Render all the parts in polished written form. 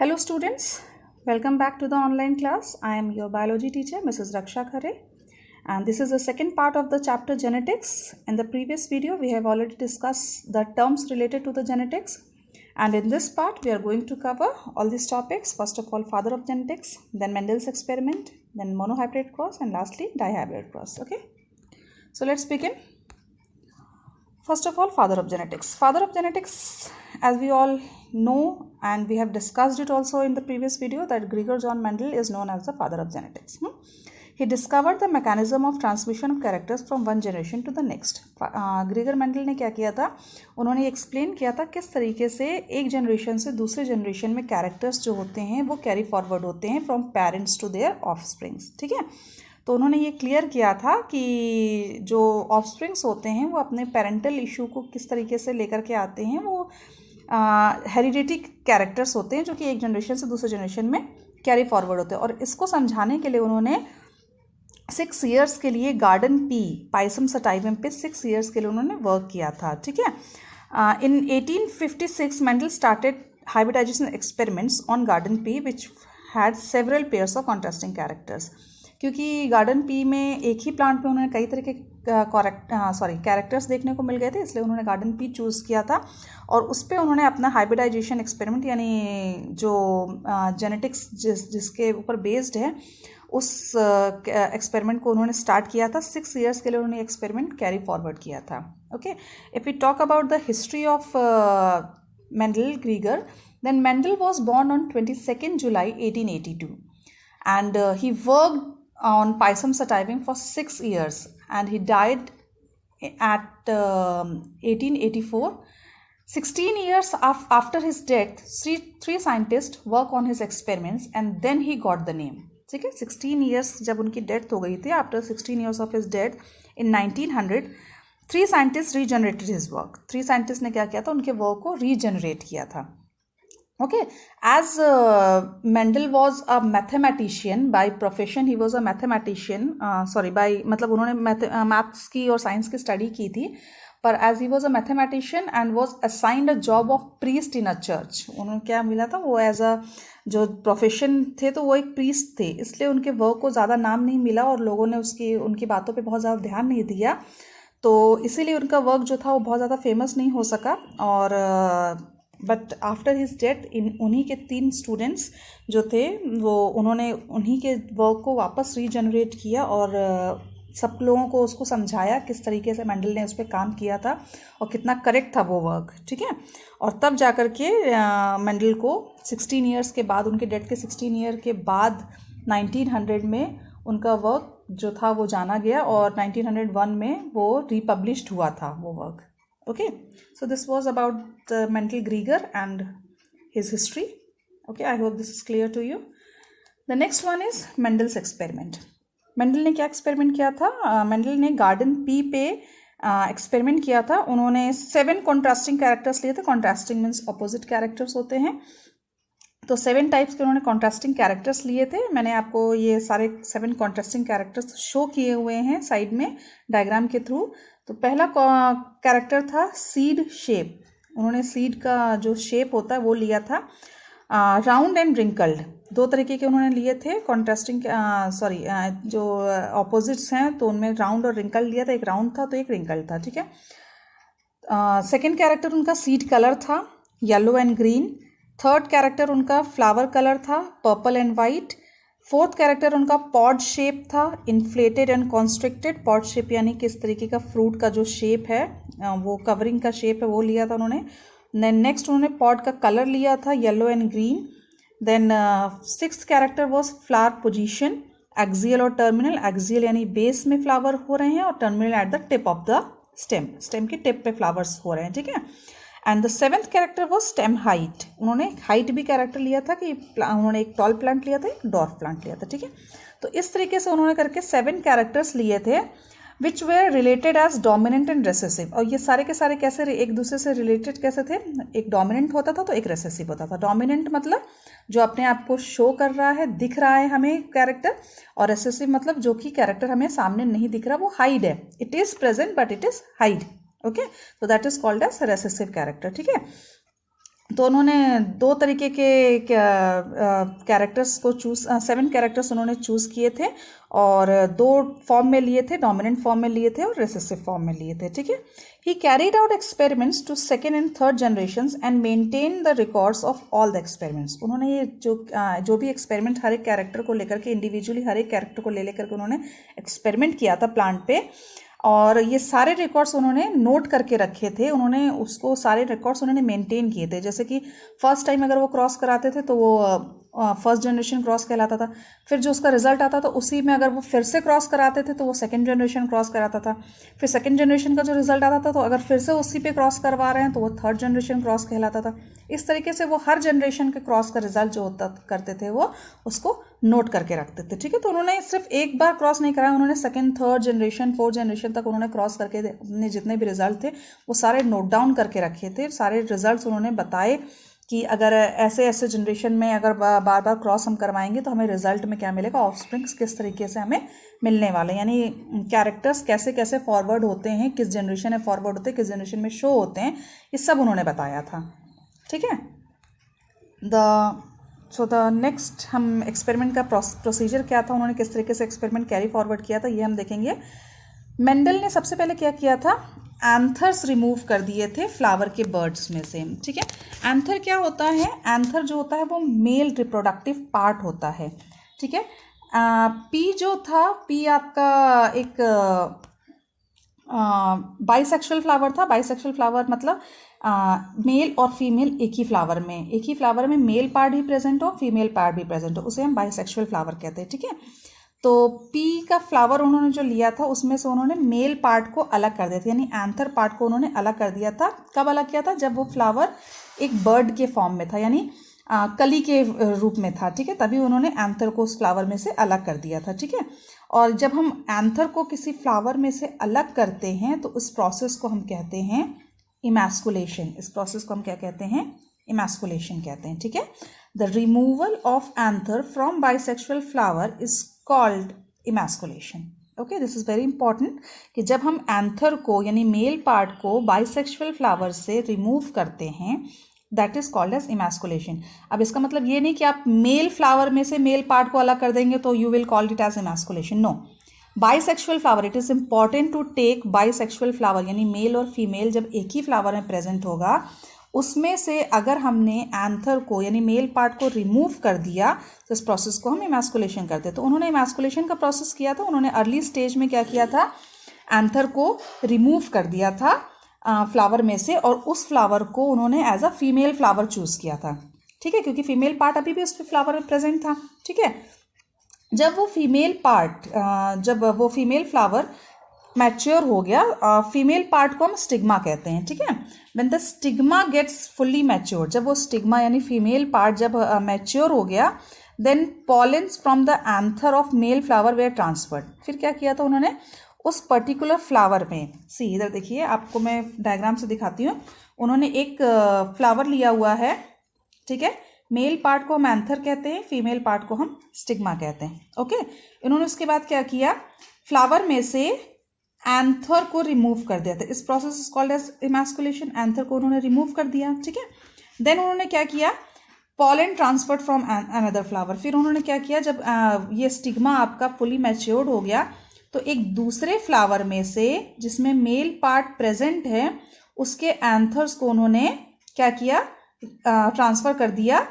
Hello students, welcome back to the online class. I am your biology teacher Mrs. Raksha Khare, and this is the second part of the chapter genetics. In the previous video we have already discussed the terms related to the genetics, and in this part we are going to cover all these topics. First of all, father of genetics, then Mendel's experiment, then monohybrid cross, and lastly dihybrid cross. Okay, so let's begin. First of all, father of genetics. Father of genetics, as we all know, and we have discussed it also in the previous video, that Gregor John Mendel is known as the father of genetics. He discovered the mechanism of transmission of characters from one generation to the next. Gregor Mendel ने क्या किया था, उन्होंने explain किया था किस तरीके से एक जनरेशन से दूसरे जनरेशन में कैरेक्टर्स जो होते हैं वो कैरी फॉरवर्ड होते हैं from parents to their offsprings. ठीक है, तो उन्होंने ये क्लियर किया था कि जो ऑफस्प्रिंग्स होते हैं वो अपने पेरेंटल इशू को किस तरीके से लेकर के आते हैं. वो हेरिडिटी कैरेक्टर्स होते हैं जो कि एक जनरेशन से दूसरे जनरेशन में कैरी फॉरवर्ड होते हैं. और इसको समझाने के लिए उन्होंने 6 years के लिए गार्डन पी पाइसम सटाइवम पे 6 years के लिए उन्होंने वर्क किया था. ठीक है, in 1856 Mendel started hybridisation experiments on garden pea which had several pairs of contrasting characters. क्योंकि गार्डन पी में एक ही प्लांट पे उन्होंने कई तरह के कैरेक्टर्स देखने को मिल गए थे, इसलिए उन्होंने गार्डन पी चूज़ किया था. और उस पर उन्होंने अपना हाइब्रिडाइजेशन एक्सपेरिमेंट यानी जो जेनेटिक्स जिसके ऊपर बेस्ड है उस एक्सपेरिमेंट को उन्होंने स्टार्ट किया था. 6 years के लिए उन्होंने एक्सपेरिमेंट कैरी फॉरवर्ड किया था. Okay, if we talk about the history of Mendel Gregor, then Mendel was born on 22 July 1882 and he worked on Pisum sativum for 6 years and he died at 1884. 16 years after his death, three scientists work on his experiments and then he got the name. ठीक है, 16 years जब उनकी death हो गई थी, after 16 years of his death in 1900, 3 scientists regenerated his work. 3 scientists ने क्या किया था, उनके वर्क को रीजनरेट किया था. Okay, as Mendel was a mathematician by profession, he was a mathematician. मतलब उन्होंने मैथ्स की और साइंस की स्टडी की थी, पर as he was a mathematician and was assigned a job of priest in a church. उन्होंने क्या मिला था, वो एज अ जो प्रोफेशन थे तो वो एक प्रीस्ट थे, इसलिए उनके वर्क को ज़्यादा नाम नहीं मिला और लोगों ने उनकी बातों पे बहुत ज़्यादा ध्यान नहीं दिया, तो इसीलिए उनका वर्क जो था वो बहुत ज़्यादा फेमस नहीं हो सका. और बट आफ्टर हिज डेथ उन्हीं के 3 स्टूडेंट्स जो थे वो उन्होंने उन्हीं के वर्क को वापस रीजनरेट किया और सब लोगों को उसको समझाया किस तरीके से मेंडल ने उस पर काम किया था और कितना करेक्ट था वो वर्क. ठीक है, और तब जाकर के मेंडल को 16 years के बाद, उनके डेथ के 16 year के बाद 1900 में उनका वर्क जो था वो जाना गया और 1901 में वो रिपब्लिश्ड हुआ था वो work. Okay, so this was about Mendel Grieger and his history. Okay, I hope this is clear to you. The next one is Mendel's experiment. Mendel ने क्या एक्सपेरिमेंट किया था, Mendel ने गार्डन पी पे एक्सपेरिमेंट किया था. उन्होंने 7 contrasting characters लिए थे. कॉन्ट्रास्टिंग मीन्स अपोजिट कैरेक्टर्स होते हैं, तो 7 टाइप्स के उन्होंने कॉन्ट्रास्टिंग कैरेक्टर्स लिए थे. मैंने आपको ये सारे 7 कॉन्ट्रास्टिंग कैरेक्टर्स शो किए हुए हैं साइड में डायग्राम के थ्रू. तो पहला कैरेक्टर था सीड शेप. उन्होंने सीड का जो शेप होता है वो लिया था. राउंड एंड रिंकल्ड, 2 तरीके के उन्होंने लिए थे कॉन्ट्रास्टिंग जो ऑपोजिट्स हैं तो उनमें राउंड और रिंकल्ड लिया था. एक राउंड था तो एक रिंकल्ड था. ठीक है, सेकेंड कैरेक्टर उनका सीड कलर था, yellow and green. Third character उनका फ्लावर कलर था, purple and white. Fourth character उनका पॉड शेप था, inflated and constricted. Pod shape यानी किस तरीके का फ्रूट का जो शेप है वो कवरिंग का शेप है वो लिया था उन्होंने. देन नेक्स्ट उन्होंने पॉड का कलर लिया था, yellow and green. Then 6th character was flower position, axial और टर्मिनल. एक्सियल यानी बेस में फ्लावर हो रहे हैं और terminal at the tip of the stem के टिप पे फ्लावर्स हो रहे हैं. ठीक है, एंड द 7th कैरेक्टर वो स्टेम हाइट. उन्होंने हाइट भी कैरेक्टर लिया था कि उन्होंने एक टॉल प्लांट लिया था, एक डॉर्फ प्लांट लिया था. ठीक है, तो इस तरीके से उन्होंने करके 7 कैरेक्टर्स लिए थे which were related as dominant and recessive. और ये सारे के सारे कैसे एक दूसरे से रिलेटेड कैसे थे, एक डोमिनेंट होता था तो एक रेसेसिव होता था. डोमिनेंट मतलब जो अपने आप को शो कर रहा है, दिख रहा है हमें कैरेक्टर, और रेसेसिव मतलब जो कि कैरेक्टर हमें सामने नहीं दिख रहा, वो हाइड है. It is present but it is hide. Okay, so that is called as recessive character. ठीक है, तो उन्होंने दो तरीके के कैरेक्टर्स को चूज़ 7 कैरेक्टर्स उन्होंने चूज़ किए थे और 2 फॉर्म में लिए थे, डोमिनेंट फॉर्म में लिए थे और रिसेसिव फॉर्म में लिए थे, ठीक है। He carried out experiments to second and third generations and maintain the records of all the experiments. उन्होंने ये जो भी एक्सपेरिमेंट हर एक कैरेक्टर को लेकर के इंडिविजुअली हर एक कैरेक्टर को ले लेकर के उन्होंने एक्सपेरिमेंट किया था प्लांट पे, और ये सारे रिकॉर्ड्स उन्होंने नोट करके रखे थे। उन्होंने उसको सारे रिकॉर्ड्स उन्होंने मेंटेन किए थे। जैसे कि फर्स्ट टाइम अगर वो क्रॉस कराते थे तो वो फर्स्ट जनरेशन क्रॉस कहलाता था, फिर जो उसका रिजल्ट आता था उसी में अगर वो फिर से क्रॉस कराते थे तो वो सेकंड जनरेशन क्रॉस कराता था, फिर सेकंड जनरेशन का जो रिजल्ट आता था तो अगर फिर से उसी पे क्रॉस करवा रहे हैं तो वो थर्ड जनरेशन क्रॉस कहलाता था। इस तरीके से वो हर जनरेशन के क्रॉस का रिजल्ट जो होता करते थे वो उसको नोट करके रखते थे, ठीक है। तो उन्होंने सिर्फ एक बार क्रॉस नहीं कराया, उन्होंने second third generation fourth generation तक उन्होंने क्रॉस करके अपने जितने भी रिजल्ट थे वो सारे नोट डाउन करके रखे थे। सारे रिजल्ट्स उन्होंने बताए कि अगर ऐसे ऐसे जनरेशन में अगर बार बार क्रॉस हम करवाएंगे तो हमें रिजल्ट में क्या मिलेगा, ऑफस्प्रिंग्स किस तरीके से हमें मिलने वाले, यानी कैरेक्टर्स कैसे कैसे फॉरवर्ड होते हैं, किस जनरेशन में फॉरवर्ड होते हैं, किस जनरेशन में शो होते हैं, ये सब उन्होंने बताया था, ठीक है। सो द नेक्स्ट हम एक्सपेरिमेंट का प्रोसीजर क्या था, उन्होंने किस तरीके से एक्सपेरिमेंट कैरी फॉरवर्ड किया था, ये हम देखेंगे। मेंडल ने सबसे पहले क्या किया था, एंथर्स रिमूव कर दिए थे फ्लावर के बर्ड्स में से, ठीक है। एंथर क्या होता है, एंथर जो होता है वो मेल रिप्रोडक्टिव पार्ट होता है, ठीक है। पी जो था, पी आपका एक बाइसेक्सुअल फ्लावर था। बाइसेक्सुअल फ्लावर मतलब मेल और फीमेल एक ही फ्लावर में मेल पार्ट भी प्रेजेंट हो, फीमेल पार्ट भी प्रेजेंट हो, उसे हम बाइसेक्सुअल फ्लावर कहते हैं, ठीक है। तो पी का फ्लावर उन्होंने जो लिया था उसमें से उन्होंने मेल पार्ट को अलग कर दिया था, यानी एंथर पार्ट को उन्होंने अलग कर दिया था। कब अलग किया था, जब वो फ्लावर एक बर्ड के फॉर्म में था, यानी कली के रूप में था, ठीक है, तभी उन्होंने एंथर को उस फ्लावर में से अलग कर दिया था, ठीक है। और जब हम एंथर को किसी फ्लावर में से अलग करते हैं तो उस प्रोसेस को हम कहते हैं इमैस्कुलेशन। इस प्रोसेस को हम क्या कहते हैं, इमैस्कुलेशन कहते हैं, ठीक है। The removal of anther from bisexual flower is called emasculation. Okay, this is very important कि जब हम एंथर को यानी मेल पार्ट को बाइसेक्सुअल फ्लावर से रिमूव करते हैं that is called as emasculation. अब इसका मतलब ये नहीं कि आप मेल फ्लावर में से मेल पार्ट को अलग कर देंगे तो you will call it as emasculation, no. Bisexual flower, it is important to take bisexual flower, यानी मेल और फीमेल जब एक ही फ्लावर में प्रेजेंट होगा उसमें से अगर हमने एंथर को यानी मेल पार्ट को रिमूव कर दिया तो इस प्रोसेस को हम इमैस्कुलेशन करते हैं। तो उन्होंने इमैस्कुलेशन का प्रोसेस किया था, उन्होंने अर्ली स्टेज में क्या किया था, एंथर को रिमूव कर दिया था फ्लावर में से और उस फ्लावर को उन्होंने as a female flower choose किया था, ठीक है, क्योंकि फीमेल पार्ट अभी भी उस फ्लावर में प्रेजेंट था, ठीक है। जब वो फीमेल फ्लावर मैच्योर हो गया, फीमेल पार्ट को हम स्टिग्मा कहते हैं, ठीक है। When the stigma gets fully mature, जब वो स्टिग्मा यानी फीमेल पार्ट जब मैच्योर हो गया, then pollens from the anther of male flower were transferred. फिर क्या किया था उन्होंने, उस पर्टिकुलर फ्लावर में, सी इधर देखिए, आपको मैं डायग्राम से दिखाती हूँ। उन्होंने एक फ्लावर लिया हुआ है, ठीक है, मेल पार्ट को हम एंथर कहते हैं, फीमेल पार्ट को हम स्टिग्मा कहते हैं, ओके। इन्होंने उसके बाद क्या किया, फ्लावर में से एंथर को रिमूव कर दिया था। इस process is called as emasculation. Anther को उन्होंने रिमूव कर दिया, ठीक है। देन उन्होंने क्या किया, pollen transferred from another flower. फिर उन्होंने क्या किया, जब ये स्टिग्मा आपका फुली मैच्योर्ड हो गया तो एक दूसरे फ्लावर में से जिसमें मेल पार्ट प्रेजेंट है उसके एंथर्स को उन्होंने क्या किया, ट्रांसफ़र कर दिया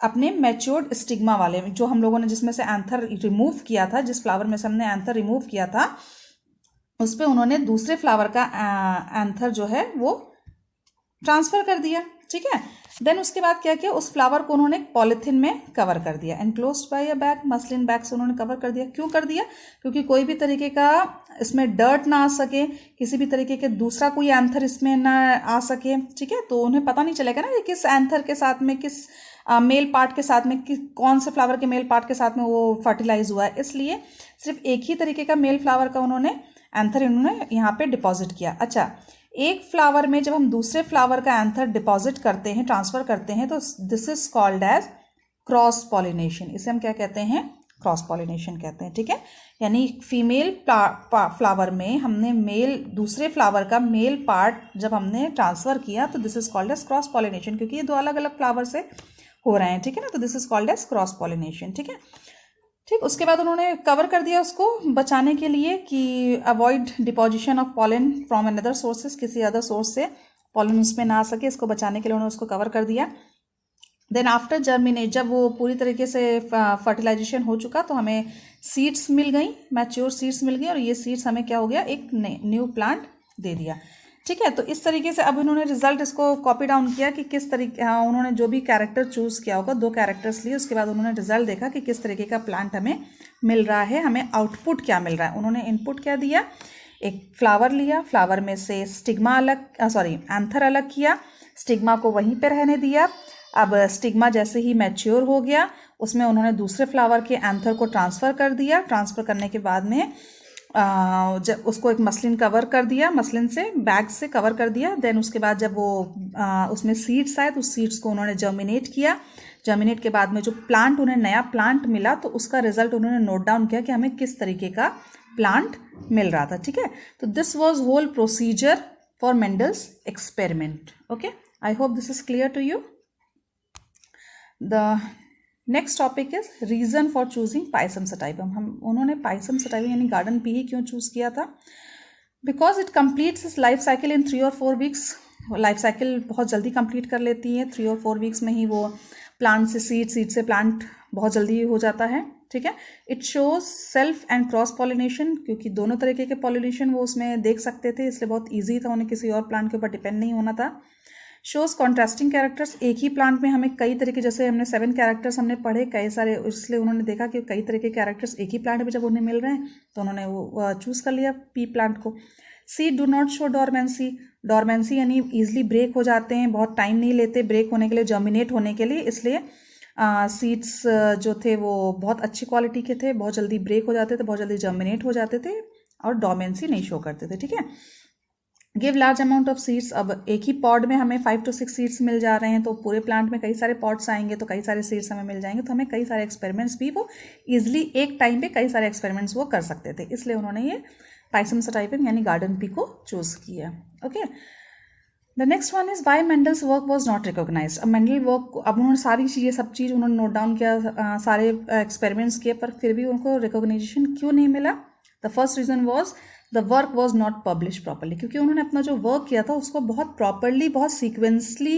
अपने मैच्योर्ड स्टिग्मा वाले में, जो हम लोगों ने जिसमें से एंथर रिमूव किया था, जिस फ्लावर में से हमने एंथर रिमूव किया था उस पर उन्होंने दूसरे फ्लावर का एंथर जो है वो ट्रांसफ़र कर दिया, ठीक है। देन उसके बाद क्या किया, उस फ्लावर को उन्होंने पॉलीथिन में कवर कर दिया, एनक्लोज्ड बाय अ बैग, मसलिन बैग से उन्होंने कवर कर दिया। क्यों कर दिया, क्योंकि कोई भी तरीके का इसमें डर्ट ना आ सके, किसी भी तरीके के दूसरा कोई एंथर इसमें ना आ सके, ठीक है। तो उन्हें पता नहीं चलेगा ना कि किस एंथर के साथ में, किस मेल पार्ट के साथ में, कौन से फ्लावर के मेल पार्ट के साथ में वो फर्टिलाइज हुआ है। इसलिए सिर्फ एक ही तरीके का मेल फ्लावर का उन्होंने एंथर इन्होंने यहाँ पे डिपॉजिट किया। अच्छा, एक फ्लावर में जब हम दूसरे फ्लावर का एंथर डिपॉजिट करते हैं, ट्रांसफ़र करते हैं, तो this is called as cross pollination. इसे हम क्या कहते हैं, क्रॉस पॉलिनेशन कहते हैं, ठीक है। यानी फीमेल फ्लावर में हमने मेल दूसरे फ्लावर का मेल पार्ट जब हमने ट्रांसफ़र किया तो this is called as cross pollination, क्योंकि ये दो अलग अलग फ्लावर से हो रहे हैं, ठीक है ना। तो this is called as cross pollination, ठीक है। ठीक, उसके बाद उन्होंने कवर कर दिया उसको बचाने के लिए कि avoid deposition of pollen from another sources, किसी अदर सोर्स से पॉलन उसमें ना आ सके, इसको बचाने के लिए उन्होंने उसको कवर कर दिया। देन आफ्टर जर्मिनेट, जब वो पूरी तरीके से फर्टिलाइजेशन हो चुका तो हमें सीड्स मिल गई, मैच्योर सीड्स मिल गई, और ये सीड्स हमें क्या हो गया, एक न्यू प्लांट दे दिया, ठीक है। तो इस तरीके से अब इन्होंने रिजल्ट इसको कॉपी डाउन किया कि किस तरीके, उन्होंने जो भी कैरेक्टर चूज़ किया होगा, 2 कैरेक्टर्स लिए, उसके बाद उन्होंने रिजल्ट देखा कि किस तरीके का प्लांट हमें मिल रहा है, हमें आउटपुट क्या मिल रहा है। उन्होंने इनपुट क्या दिया, एक फ्लावर लिया, फ्लावर में से स्टिग्मा एंथर अलग किया, स्टिग्मा को वहीं पर रहने दिया। अब स्टिग्मा जैसे ही मैच्योर हो गया उसमें उन्होंने दूसरे फ्लावर के एंथर को ट्रांसफ़र कर दिया। ट्रांसफ़र करने के बाद में जब उसको एक मसलिन कवर कर दिया, मसलिन से बैग से कवर कर दिया। देन उसके बाद जब वो उसमें सीड्स आए तो उस सीड्स को उन्होंने जर्मिनेट किया। जर्मिनेट के बाद में जो प्लांट, उन्हें नया प्लांट मिला तो उसका रिजल्ट उन्होंने नोट डाउन किया कि हमें किस तरीके का प्लांट मिल रहा था, ठीक है। तो this was whole procedure for Mendel's experiment. Okay, I hope this is clear to you. The next topic is reason for choosing Pisum sativum. उन्होंने पाइसम सटाइवम यानी गार्डन पी ही क्यों चूज़ किया था? Because it completes its life cycle in 3 और 4 weeks. Life cycle बहुत जल्दी complete कर लेती है, 3 और 4 वीक्स में ही वो प्लांट से सीड से प्लांट बहुत जल्दी हो जाता है, ठीक है। It shows self and cross pollination, क्योंकि दोनों तरीके के पॉलिनेशन वो उसमें देख सकते थे, इसलिए बहुत ईजी था, उन्हें किसी और प्लांट के ऊपर डिपेंड नहीं होना था। शोज कॉन्ट्रास्टिंग कैरेक्टर्स, एक ही प्लांट में हमें कई तरीके, जैसे हमने 7 कैरेक्टर्स हमने पढ़े कई सारे, इसलिए उन्होंने देखा कि कई तरह के कैरेक्टर्स एक ही प्लांट में जब उन्हें मिल रहे हैं तो उन्होंने वो चूज़ कर लिया पी प्लांट को। सी डू नॉट शो डॉर्मेंसी यानी ईजिली ब्रेक हो जाते हैं, बहुत टाइम नहीं लेते ब्रेक होने के लिए, जर्मिनेट होने के लिए, इसलिए सीड्स जो थे वो बहुत अच्छी क्वालिटी के थे, बहुत जल्दी ब्रेक हो जाते थे, बहुत जल्दी जर्मिनेट हो जाते थे और डॉर्मेंसी नहीं शो करते थे, ठीक है। Give large amount of seeds, अब एक ही पॉड में हमें 5 to 6 सीड्स मिल जा रहे हैं, तो पूरे प्लांट में कई सारे पॉड्स आएंगे तो कई सारे सीड्स हमें मिल जाएंगे, तो हमें कई सारे एक्सपेरिमेंट्स भी वो ईजिली एक टाइम पे कई सारे एक्सपेरिमेंट्स वो कर सकते थे, इसलिए उन्होंने ये पाइसम सटाइवम यानी गार्डन पी को चूज़ किया। Okay, the next one is why Mendel's work was not recognise. अब मेंडल वर्क, अब उन्होंने सारी चीज़ें सब चीज़ उन्होंने नोट डाउन किया, सारे एक्सपेरिमेंट्स किए, पर फिर भी उनको रिकॉग्नाइजेशन क्यों नहीं मिला? The first reason was the work was not publish properly, क्योंकि उन्होंने अपना जो वर्क किया था उसको बहुत प्रॉपरली, बहुत सीक्वेंसली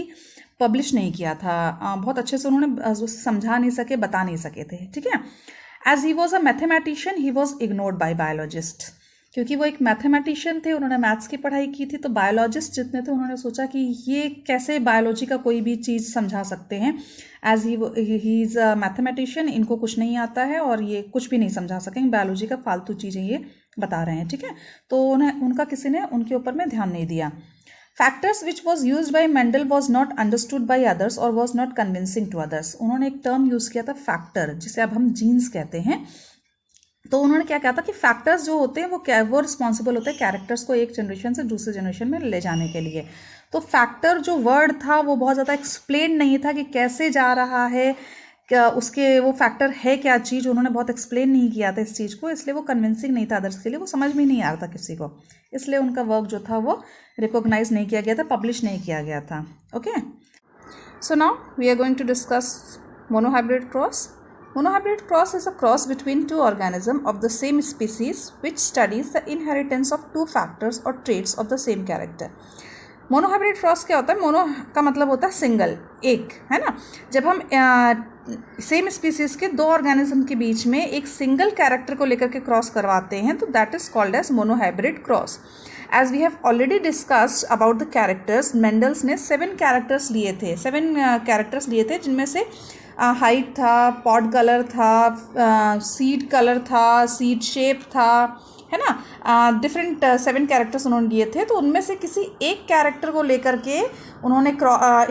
पब्लिश नहीं किया था, बहुत अच्छे से उन्होंने समझा नहीं सके, बता नहीं सके थे, ठीक है। As he was a mathematician he was ignored by biologist, क्योंकि वो एक मैथमेटिशियन थे, उन्होंने मैथ्स की पढ़ाई की थी, तो बायोलॉजिस्ट जितने थे उन्होंने सोचा कि ये कैसे बायोलॉजी का कोई भी चीज़ समझा सकते हैं, as he is a mathematician, इनको कुछ नहीं आता है और ये कुछ भी नहीं समझा सकेंगे, बायोलॉजी का फालतू चीज़ें ये बता रहे हैं, ठीक है। तो उनका किसी ने उनके ऊपर में ध्यान नहीं दिया। Factors which was use by Mendel was not understood by others और was not convincing to others. उन्होंने एक टर्म यूज़ किया था फैक्टर, जिसे अब हम जीन्स कहते हैं। तो उन्होंने क्या कहा था कि फैक्टर्स जो होते हैं वो रिस्पॉन्सिबल होते हैं कैरेक्टर्स को एक जनरेशन से दूसरे जनरेशन में ले जाने के लिए। तो फैक्टर जो वर्ड था वो बहुत ज़्यादा एक्सप्लेन नहीं था कि कैसे जा रहा है, क्या उसके वो फैक्टर है क्या चीज़, उन्होंने बहुत एक्सप्लेन नहीं किया था इस चीज़ को, इसलिए वो कन्विंसिंग नहीं था अदर्स के लिए, वो समझ में नहीं आ रहा था किसी को, इसलिए उनका वर्क जो था वो रिकॉग्नाइज नहीं किया गया था, पब्लिश नहीं किया गया था। Okay, so now we are going to discuss monohybrid cross. Monohybrid cross is a cross between two organisms of the same species which studies the inheritance of two factors or traits of the same character. Monohybrid cross क्या होता है? Mono का मतलब होता है single, एक, है ना। जब हम सेम स्पीसीज के दो ऑर्गेनिज्म के बीच में एक सिंगल कैरेक्टर को लेकर के क्रॉस करवाते हैं तो that is called as monohybrid cross. As we have already discussed about the characters, Mendel's ने 7 कैरेक्टर्स लिए थे, 7 कैरेक्टर्स लिए थे, जिनमें से हाइट था, पॉड कलर था, सीड कलर था, सीड शेप था, है ना, डिफरेंट 7 कैरेक्टर्स उन्होंने लिए थे. तो उनमें से किसी एक कैरेक्टर को लेकर के उन्होंने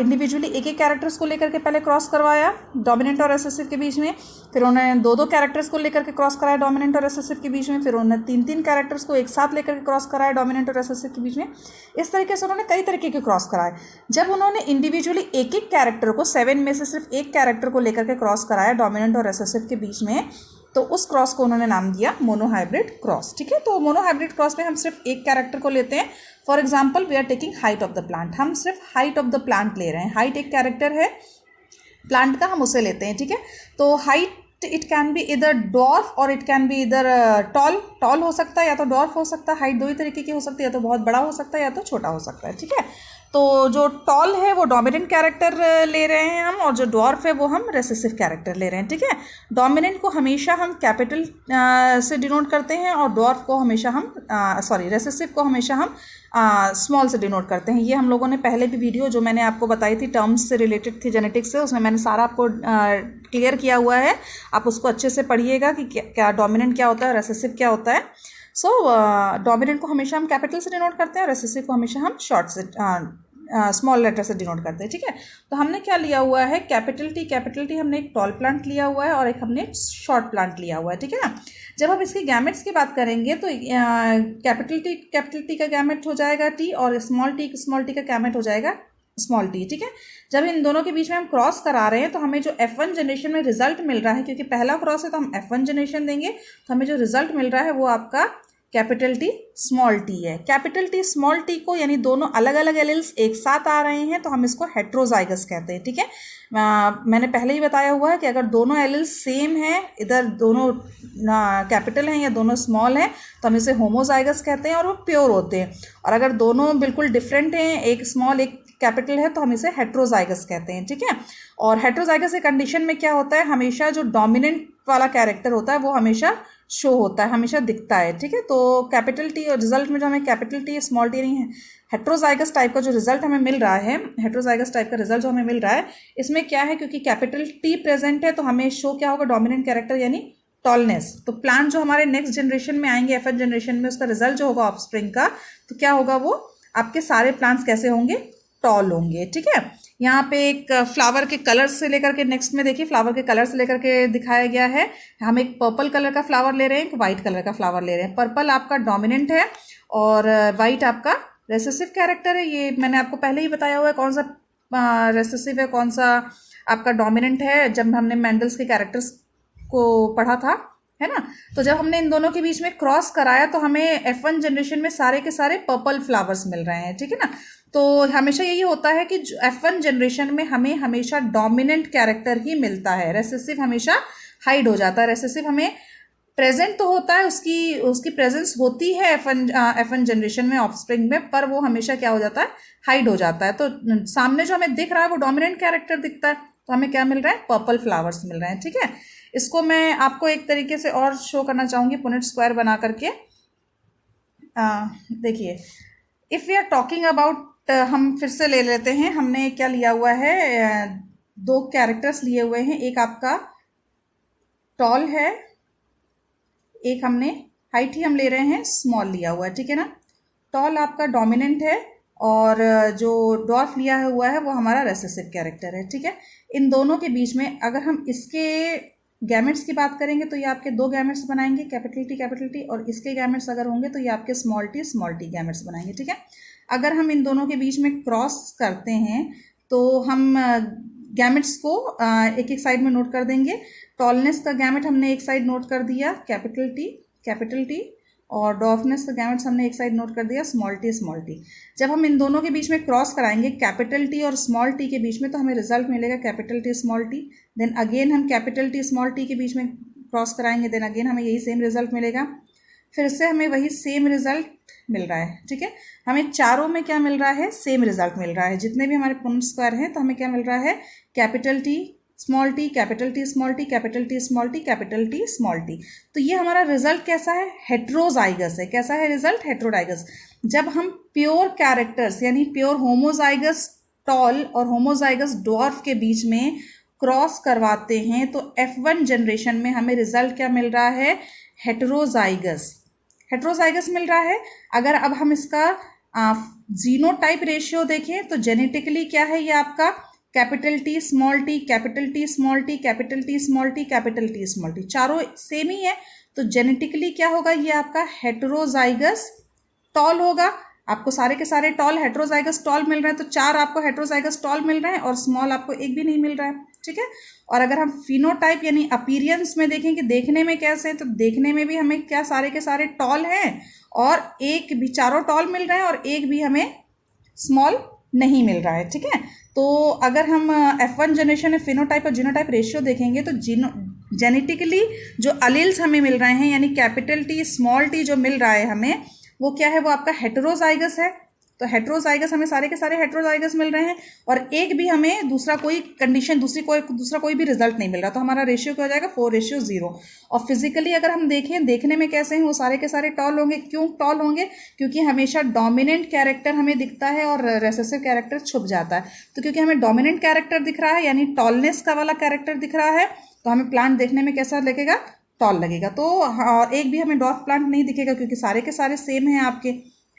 इंडिविजुअली एक कैरेक्टर्स को लेकर के पहले क्रॉस करवाया डोमिनेंट और रिसेसिव के बीच में, फिर उन्होंने 2 कैरेक्टर्स को लेकर के क्रॉस कराया डोमिनेंट और रिसेसिव के बीच में, फिर उन्होंने 3 कैरेक्टर्स को एक साथ लेकर के क्रॉस कराया डोमिनेंट और रिसेसिव के बीच में. इस तरीके से उन्होंने कई तरीके के क्रॉस कराए. जब उन्होंने इंडिविजुअली एक कैरेक्टर को 7 में से सिर्फ एक कैरेक्टर को लेकर के क्रॉस कराया डोमिनेंट और रिसेसिव के बीच में, तो उस क्रॉस को उन्होंने नाम दिया मोनोहाइब्रिड क्रॉस। ठीक है, तो मोनोहाइब्रिड क्रॉस में हम सिर्फ एक कैरेक्टर को लेते हैं। For example we are taking height of the plant, हम सिर्फ हाइट ऑफ द प्लांट ले रहे हैं। हाइट एक कैरेक्टर है प्लांट का, हम उसे लेते हैं। ठीक है, तो हाइट इट कैन बी इधर डॉर्फ और इट कैन बी इधर टॉल। टॉल हो सकता है या तो डॉर्फ हो सकता है। हाइट दो ही तरीके की हो सकती है, या तो बहुत बड़ा हो सकता है या तो छोटा हो सकता है। ठीक है, तो जो टॉल है वो डोमिनेंट कैरेक्टर ले रहे हैं हम, और जो डॉर्फ है वो हम रेसेसिव कैरेक्टर ले रहे हैं। ठीक है, डोमिनेंट को हमेशा हम कैपिटल से डिनोट करते हैं और डॉर्फ को हमेशा हम रेसेसिव को हमेशा हम स्मॉल से डिनोट करते हैं। ये हम लोगों ने पहले भी वीडियो जो मैंने आपको बताई थी टर्म्स से रिलेटेड थी जेनेटिक्स से, उसमें मैंने सारा आपको क्लियर किया हुआ है। आप उसको अच्छे से पढ़िएगा कि क्या डोमिनेंट क्या होता है, रेसेसिव क्या होता है। सो डोमिनेंट को हमेशा हम कैपिटल से डिनोट करते हैं, रेसेसिव को हमेशा हम शॉर्ट से स्मॉल लेटर से डिनोट करते हैं। ठीक है, तो हमने क्या लिया हुआ है, कैपिटल टी हमने एक टॉल प्लांट लिया हुआ है और एक हमने शॉर्ट प्लांट लिया हुआ है। ठीक है ना, जब हम इसके गैमेट्स की बात करेंगे तो कैपिटल टी का गैमेट हो जाएगा टी, और स्मॉल टी का गैमेट हो जाएगा स्मॉल टी। ठीक है, जब इन दोनों के बीच में हम क्रॉस करा रहे हैं तो हमें जो F1 जनरेशन में रिजल्ट मिल रहा है, क्योंकि पहला क्रॉस है तो हम F1 जनरेशन देंगे, तो हमें जो रिजल्ट मिल रहा है वो आपका कैपिटल टी स्मॉल टी है। कैपिटल टी स्मॉल टी को, यानी दोनों अलग अलग एलिल्स एक साथ आ रहे हैं, तो हम इसको हेट्रोजाइगस कहते हैं। ठीक है, मैंने पहले ही बताया हुआ है कि अगर दोनों एलिल्स सेम हैं, इधर दोनों कैपिटल हैं या दोनों स्मॉल हैं, तो हम इसे होमोजाइगस कहते हैं और वो प्योर होते हैं। और अगर दोनों बिल्कुल डिफरेंट हैं, एक स्मॉल एक कैपिटल है, तो हम इसे हेट्रोजाइगस कहते हैं। ठीक है, और हेट्रोजाइगस के कंडीशन में क्या होता है, हमेशा जो डोमिनेंट वाला कैरेक्टर होता है वो हमेशा शो होता है, हमेशा दिखता है। ठीक है, तो कैपिटल टी और रिजल्ट में जो हमें कैपिटल टी स्मॉल टी नहीं है, हेट्रोजाइगस टाइप का जो रिजल्ट हमें मिल रहा है, हेट्रोजाइगस टाइप का रिजल्ट जो हमें मिल रहा है, इसमें क्या है, क्योंकि कैपिटल टी प्रेजेंट है तो हमें शो क्या होगा, डोमिनेंट कैरेक्टर यानी टॉलनेस। तो प्लांट जो हमारे नेक्स्ट जनरेशन में आएंगे, F1 जनरेशन में, उसका रिजल्ट जो होगा ऑफस्प्रिंग का, तो क्या होगा, वो आपके सारे प्लांट्स कैसे होंगे, टॉल होंगे। ठीक है, यहाँ पे एक फ्लावर के कलर से लेकर के, नेक्स्ट में देखिए फ्लावर के कलर से लेकर के दिखाया गया है। हम एक पर्पल कलर का फ्लावर ले रहे हैं, एक वाइट कलर का फ्लावर ले रहे हैं। पर्पल आपका डोमिनेंट है और वाइट आपका रेसेसिव कैरेक्टर है। ये मैंने आपको पहले ही बताया हुआ है कौन सा रेसेसिव है, कौन सा आपका डोमिनेंट है, जब हमने मैंडल्स के कैरेक्टर्स को पढ़ा था, है ना। तो जब हमने इन दोनों के बीच में क्रॉस कराया तो हमें F1 जनरेशन में सारे के सारे पर्पल फ्लावर्स मिल रहे हैं। ठीक है ना, तो हमेशा यही होता है कि F1 जनरेशन में हमें हमेशा डोमिनेंट कैरेक्टर ही मिलता है, रेसेसिव हमेशा हाइड हो जाता है। रेसेसिव हमें प्रेजेंट तो होता है, उसकी प्रेजेंस होती है F1 जनरेशन में ऑफस्प्रिंग में, पर वो हमेशा क्या हो जाता है, हाइड हो जाता है। तो सामने जो हमें दिख रहा है वो डोमिनेंट कैरेक्टर दिखता है, तो हमें क्या मिल रहा है, पर्पल फ्लावर्स मिल रहे हैं। ठीक है, इसको मैं आपको एक तरीके से और शो करना चाहूँगी, पुनेट स्क्वायर बना करके। देखिए, if we are talking about, हम फिर से ले लेते हैं, हमने क्या लिया हुआ है, दो कैरेक्टर्स लिए हुए हैं, एक आपका टॉल है, एक हमने हाइट ही हम ले रहे हैं, स्मॉल लिया हुआ है। ठीक है ना, टॉल आपका डोमिनेंट है और जो डॉर्फ लिया हुआ है वो हमारा रेसेसिव कैरेक्टर है। ठीक है, इन दोनों के बीच में अगर हम इसके गैमेट्स की बात करेंगे तो ये आपके दो गैमेट्स बनाएंगे, कैपिटल टी, और इसके गैमेट्स अगर होंगे तो ये आपके स्मॉल टी गैमेट्स बनाएंगे। ठीक है, अगर हम इन दोनों के बीच में क्रॉस करते हैं तो हम गैमेट्स को एक एक साइड में नोट कर देंगे। टॉलनेस का गैमेट हमने एक साइड नोट कर दिया, कैपिटल टी, और डॉर्फनेस का गैमेट्स हमने एक साइड नोट कर दिया, स्मॉल टी। जब हम इन दोनों के बीच में क्रॉस कराएंगे कैपिटल टी और स्मॉल टी के बीच में, तो हमें रिजल्ट मिलेगा capital T small T. Then again हम कैपिटल टी स्मॉल टी के बीच में क्रॉस कराएंगे, देन अगेन हमें यही सेम रिजल्ट मिलेगा, फिर से हमें वही सेम रिजल्ट मिल रहा है। ठीक है, हमें चारों में क्या मिल रहा है, सेम रिजल्ट मिल रहा है। जितने भी हमारे पुनेट स्क्वायर हैं तो हमें क्या मिल रहा है, capital T small T, capital T small T, capital T small T, capital T small T. तो ये हमारा रिजल्ट कैसा है, हेट्रोजाइगस है। कैसा है रिजल्ट, हेट्रोजाइगस। जब हम प्योर कैरेक्टर्स यानी प्योर होमोजाइगस टॉल और होमोजाइगस डॉर्फ के बीच में क्रॉस करवाते हैं तो F1 जनरेशन में हमें रिजल्ट क्या मिल रहा है, हेट्रोजाइगस मिल रहा है। अगर अब हम इसका जीनोटाइप रेशियो देखें तो जेनेटिकली क्या है, ये आपका capital T small T, capital T small T, capital T small T, capital T small T, चारों सेम ही है। तो जेनेटिकली क्या होगा, ये आपका हेट्रोजाइगस टॉल होगा। आपको सारे के सारे टॉल हेट्रोजाइगस टॉल मिल रहे हैं, तो 4 आपको हेट्रोजाइगस टॉल मिल रहे हैं और स्मॉल आपको एक भी नहीं मिल रहा है, ठीक है। और अगर हम फिनोटाइप यानी अपीरियंस में देखें कि देखने में कैसे हैं, तो देखने में भी हमें क्या सारे के सारे टॉल हैं और एक भी, चारों टॉल मिल रहे हैं और एक भी हमें स्मॉल नहीं मिल रहा है, ठीक है। तो अगर हम F1 जनरेशन में फिनोटाइप और जीनोटाइप रेशियो देखेंगे तो जेनेटिकली जो अलील्स हमें मिल रहे हैं यानी कैपिटल टी स्मॉल टी जो मिल रहा है हमें, वो क्या है, वो आपका हेटेरोजाइगस है। तो हेटेरोजाइगस हमें सारे के सारे हेटेरोजाइगस मिल रहे हैं और एक भी हमें दूसरा कोई कंडीशन दूसरा कोई भी रिजल्ट नहीं मिल रहा, तो हमारा रेशियो क्या हो जाएगा 4:0। और फिजिकली अगर हम देखें, देखने में कैसे हैं, वो सारे के सारे टॉल होंगे। क्यों टॉल होंगे? क्योंकि हमेशा डोमिनेंट कैरेक्टर हमें दिखता है और रेसेसिव कैरेक्टर छुप जाता है। तो क्योंकि हमें डोमिनेंट कैरेक्टर दिख रहा है यानी टॉलनेस का वाला कैरेक्टर दिख रहा है, तो हमें प्लांट देखने में कैसा लगेगा, टॉल लगेगा। तो एक भी हमें डॉर्फ प्लांट नहीं दिखेगा क्योंकि सारे के सारे सेम हैं आपके,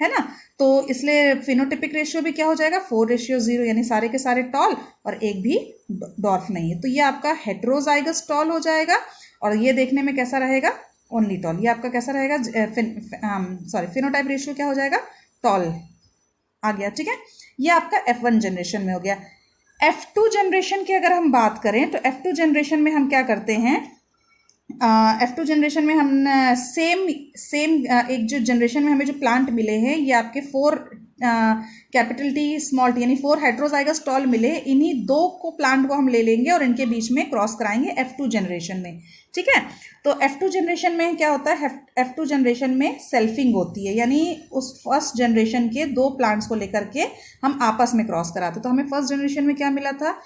है ना। तो इसलिए फिनोटिपिक रेशियो भी क्या हो जाएगा 4:0 यानी सारे के सारे टॉल और एक भी डॉर्फ नहीं है। तो ये आपका हेटेरोजाइगस टॉल हो जाएगा और ये देखने में कैसा रहेगा, ओनली टॉल। ये आपका कैसा रहेगा, फिनोटाइप रेशियो क्या हो जाएगा, टॉल आ गया, ठीक है। ये आपका F1 जनरेशन में हो गया। F2 जनरेशन की अगर हम बात करें तो F2 जनरेशन में हम क्या करते हैं, F2 जनरेशन में हम सेम एक जो जनरेशन में हमें जो प्लांट मिले हैं, ये आपके 4 कैपिटल टी स्मॉल टी यानी 4 हेट्रोजाइगस टॉल मिले, इन्हीं 2 को प्लांट को हम ले लेंगे और इनके बीच में क्रॉस कराएंगे F2 जनरेशन में, ठीक है। तो F2 जनरेशन में क्या होता है, F2 जनरेशन में सेल्फिंग होती है यानी उस फर्स्ट जनरेशन के 2 प्लांट्स को लेकर के हम आपस में क्रॉस कराते। तो हमें फर्स्ट जनरेशन में क्या मिला था,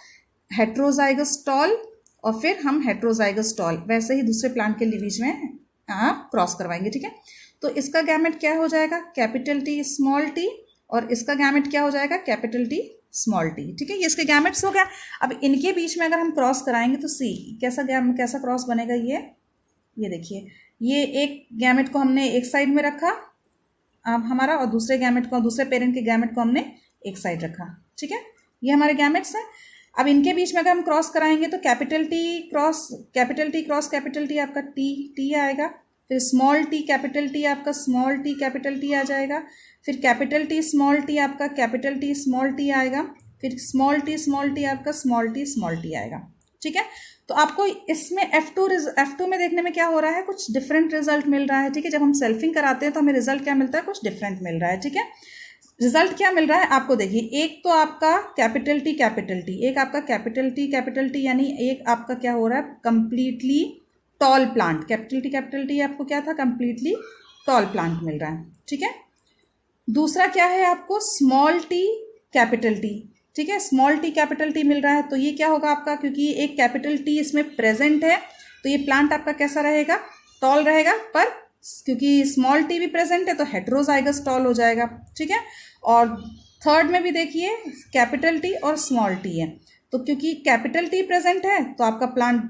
हेट्रोजाइगस टॉल, और फिर हम हेट्रोजाइगस टॉल वैसे ही दूसरे प्लांट के बीच में क्रॉस करवाएंगे, ठीक है। तो इसका गैमेट क्या हो जाएगा, कैपिटल टी स्मॉल टी, और इसका गैमेट क्या हो जाएगा, कैपिटल टी स्मॉल टी, ठीक है। ये इसके गैमेट्स हो गया। अब इनके बीच में अगर हम क्रॉस कराएंगे तो सी कैसा क्रॉस बनेगा, ये देखिए, ये एक गैमेट को हमने एक साइड में रखा अब हमारा, और दूसरे गैमेट को, दूसरे पेरेंट के गैमेट को हमने एक साइड रखा, ठीक है। ये हमारे गैमेट्स हैं। अब इनके बीच में अगर हम क्रॉस कराएंगे तो capital T cross capital T आपका टी आएगा, फिर स्मॉल टी कैपिटल टी आपका स्मॉल टी कैपिटल टी आ जाएगा, फिर कैपिटल टी स्मॉल टी आपका कैपिटल टी स्मॉल टी आएगा, फिर स्मॉल टी आपका स्मॉल टी आएगा, ठीक है। तो आपको इसमें F2 में देखने में क्या हो रहा है, कुछ डिफरेंट रिजल्ट मिल रहा है, ठीक है। जब हम सेल्फिंग कराते हैं तो हमें रिजल्ट क्या मिलता है, कुछ डिफरेंट मिल रहा है, ठीक है। रिजल्ट क्या मिल रहा है आपको, देखिए, एक तो आपका कैपिटल टी एक आपका कैपिटल टी यानी एक आपका क्या हो रहा है, completely tall plant. Capital T आपको क्या था, कंप्लीटली टॉल प्लांट मिल रहा है, ठीक है। दूसरा क्या है आपको, स्मॉल टी कैपिटल टी, ठीक है, स्मॉल टी कैपिटल टी मिल रहा है। तो ये क्या होगा आपका, क्योंकि एक कैपिटल टी इसमें प्रेजेंट है तो ये प्लांट आपका कैसा रहेगा, टॉल रहेगा, पर क्योंकि स्मॉल टी भी प्रेजेंट है तो हेट्रोजाइगस टॉल हो जाएगा, ठीक है। और थर्ड में भी देखिए कैपिटल टी और स्मॉल टी है, तो क्योंकि कैपिटल टी प्रेजेंट है तो आपका प्लांट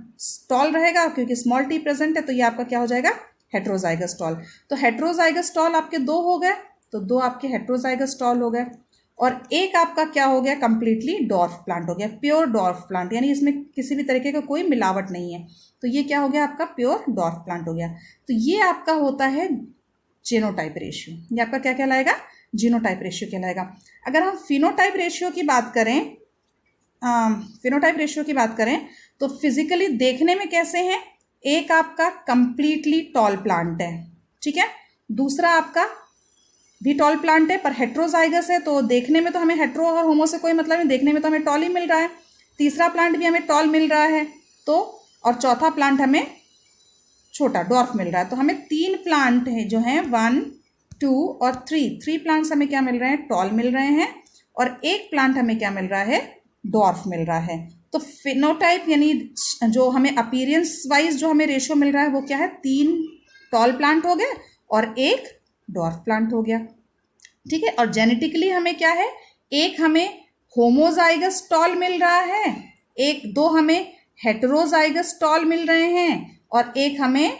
टॉल रहेगा, क्योंकि स्मॉल टी प्रेजेंट है तो ये आपका क्या हो जाएगा, हेट्रोजाइगस टॉल। तो हेट्रोजाइगस टॉल आपके 2 हो गए, तो 2 आपके हेट्रोजाइगस टॉल हो गए, और एक आपका क्या हो गया, कंप्लीटली डॉर्फ प्लांट हो गया, प्योर डॉर्फ प्लांट, यानी इसमें किसी भी तरीके का कोई मिलावट नहीं है। तो ये क्या हो गया आपका, प्योर डॉर्फ प्लांट हो गया। तो ये आपका होता है जीनोटाइप रेशियो। ये आपका क्या कहलाएगा, जीनोटाइप रेशियो कहलाएगा। अगर हम फिनोटाइप रेशियो की बात करें तो फिजिकली देखने में कैसे हैं, एक आपका कंप्लीटली टॉल प्लांट है, ठीक है, दूसरा आपका भी टॉल प्लांट है पर हेट्रोजाइगस है, तो देखने में तो हमें हेट्रो और होमो से कोई मतलब नहीं, देखने में तो हमें टॉल ही मिल रहा है। तीसरा प्लांट भी हमें टॉल मिल रहा है, तो और चौथा प्लांट हमें छोटा डॉर्फ मिल रहा है। तो हमें 3 प्लांट हैं जो हैं 1, 2 और 3 प्लांट्स हमें क्या मिल रहे हैं, टॉल मिल रहे हैं, और एक प्लांट हमें क्या मिल रहा है, डॉर्फ मिल रहा है। तो फिनोटाइप यानी जो हमें अपीयरेंस वाइज जो हमें रेशियो मिल रहा है वो क्या है, 3 टॉल प्लांट हो गए और एक डॉर्फ प्लांट हो गया, ठीक है। और जेनेटिकली हमें क्या है, एक हमें होमोजाइगस टॉल मिल रहा है, 2 हमें हेटेरोजाइगस टॉल मिल रहे हैं, और एक हमें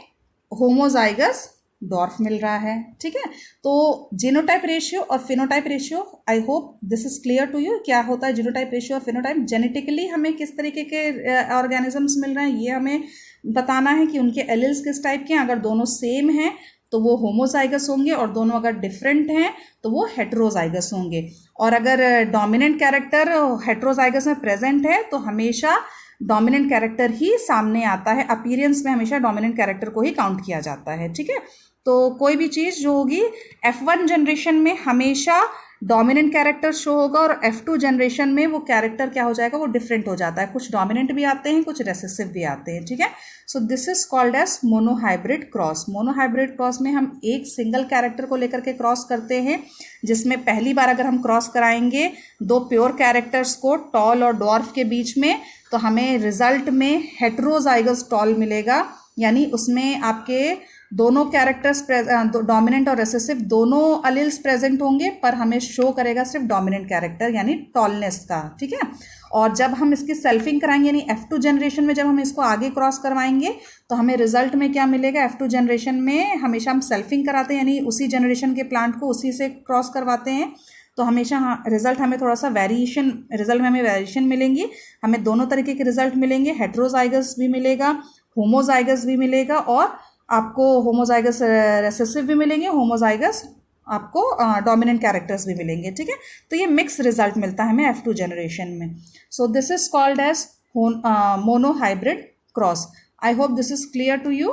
होमोजाइगस डॉर्फ मिल रहा है, ठीक है। तो जीनोटाइप रेशियो और phenotype ratio, I hope this is clear to you, क्या होता है जीनोटाइप रेशियो और फिनोटाइप। जेनेटिकली हमें किस तरीके के ऑर्गेनिजम्स मिल रहे हैं ये हमें बताना है कि उनके एलिल्स किस टाइप के हैं। अगर दोनों सेम हैं तो वो होमोजाइगस होंगे, और दोनों अगर डिफरेंट हैं तो वो हेटेरोजाइगस होंगे। और अगर डोमिनेंट कैरेक्टर हेटेरोजाइगस में प्रेजेंट है तो हमेशा डोमिनेंट कैरेक्टर ही सामने आता है, अपीयरेंस में हमेशा डोमिनेंट कैरेक्टर को ही काउंट किया जाता है। ठीक है, तो कोई भी चीज़ जो होगी F1 जनरेशन में हमेशा डोमिनेंट कैरेक्टर शो होगा, और F2 जनरेशन में वो कैरेक्टर क्या हो जाएगा, वो डिफरेंट हो जाता है, कुछ डोमिनेंट भी आते हैं, कुछ रेसेसिव भी आते हैं। ठीक है, so this is called as monohybrid cross. Monohybrid cross में हम एक सिंगल कैरेक्टर को लेकर के क्रॉस करते हैं, जिसमें पहली बार अगर हम क्रॉस कराएंगे दो प्योर कैरेक्टर्स को टॉल और डॉर्फ के बीच में, तो हमें रिजल्ट में हेटेरोजाइगस टॉल मिलेगा, यानी उसमें आपके दोनों कैरेक्टर्स डोमिनेंट और रेसेसिव दोनों अलील्स प्रेजेंट होंगे, पर हमें शो करेगा सिर्फ डोमिनेंट कैरेक्टर यानी टॉलनेस का। ठीक है, और जब हम इसकी सेल्फिंग कराएंगे यानी F2 जनरेशन में जब हम इसको आगे क्रॉस करवाएंगे तो हमें रिजल्ट में क्या मिलेगा, F2 जनरेशन में हमेशा हम सेल्फिंग कराते हैं, यानी उसी जनरेशन के प्लांट को उसी से क्रॉस करवाते हैं, तो हमेशा रिजल्ट हमें थोड़ा सा वेरिएशन, रिजल्ट में हमें वेरिएशन मिलेंगी, हमें दोनों तरीके के रिजल्ट मिलेंगे, हेटेरोजाइगस भी मिलेगा, होमोजाइगस भी मिलेगा, और आपको होमोजाइगस रेसेसिव भी मिलेंगे, होमोजाइगस आपको डोमिनेंट कैरेक्टर्स भी मिलेंगे। ठीक है, तो ये मिक्स रिजल्ट मिलता है हमें F2 जनरेशन में। So this is called as monohybrid cross. I hope this is clear to you.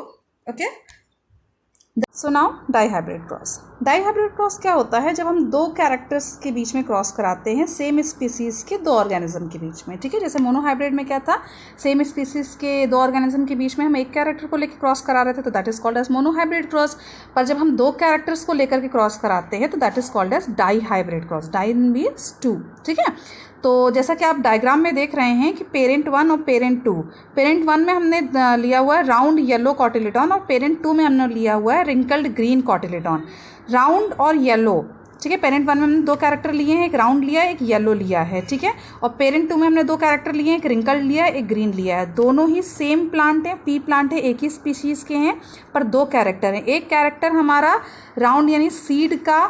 Okay, so now dihybrid cross. Dihybrid cross क्या होता है, जब हम दो कैरेक्टर्स के बीच में क्रॉस कराते हैं, सेम स्पीसीज के दो ऑर्गेनिज्म के बीच में। ठीक है, जैसे मोनोहाइब्रिड में क्या था, सेम स्पीसीज के दो ऑर्गेनिज्म के बीच में हम एक कैरेक्टर को लेकर क्रॉस करा रहे थे, तो that is called as monohybrid cross. पर जब हम दो कैरेक्टर्स को लेकर के क्रॉस कराते हैं तो that is called as dihybrid cross. Di means two. ठीक है, तो जैसा कि आप डायग्राम में देख रहे हैं कि पेरेंट 1 और पेरेंट 2, पेरेंट 1 में हमने लिया हुआ है राउंड येलो कॉटिलेडॉन, और पेरेंट 2 में हमने लिया हुआ है रिंकल्ड ग्रीन कॉटिलेडॉन। राउंड और येलो, ठीक है, पेरेंट 1 में हमने दो कैरेक्टर लिए हैं, एक राउंड लिया है, एक येलो लिया है। ठीक है, और पेरेंट 2 में हमने दो कैरेक्टर लिए हैं, एक रिंकल्ड लिया है, एक ग्रीन लिया है। दोनों ही सेम प्लांट है, पी प्लांट है, एक ही स्पीशीज़ के हैं, पर दो कैरेक्टर हैं। एक कैरेक्टर हमारा राउंड यानी सीड का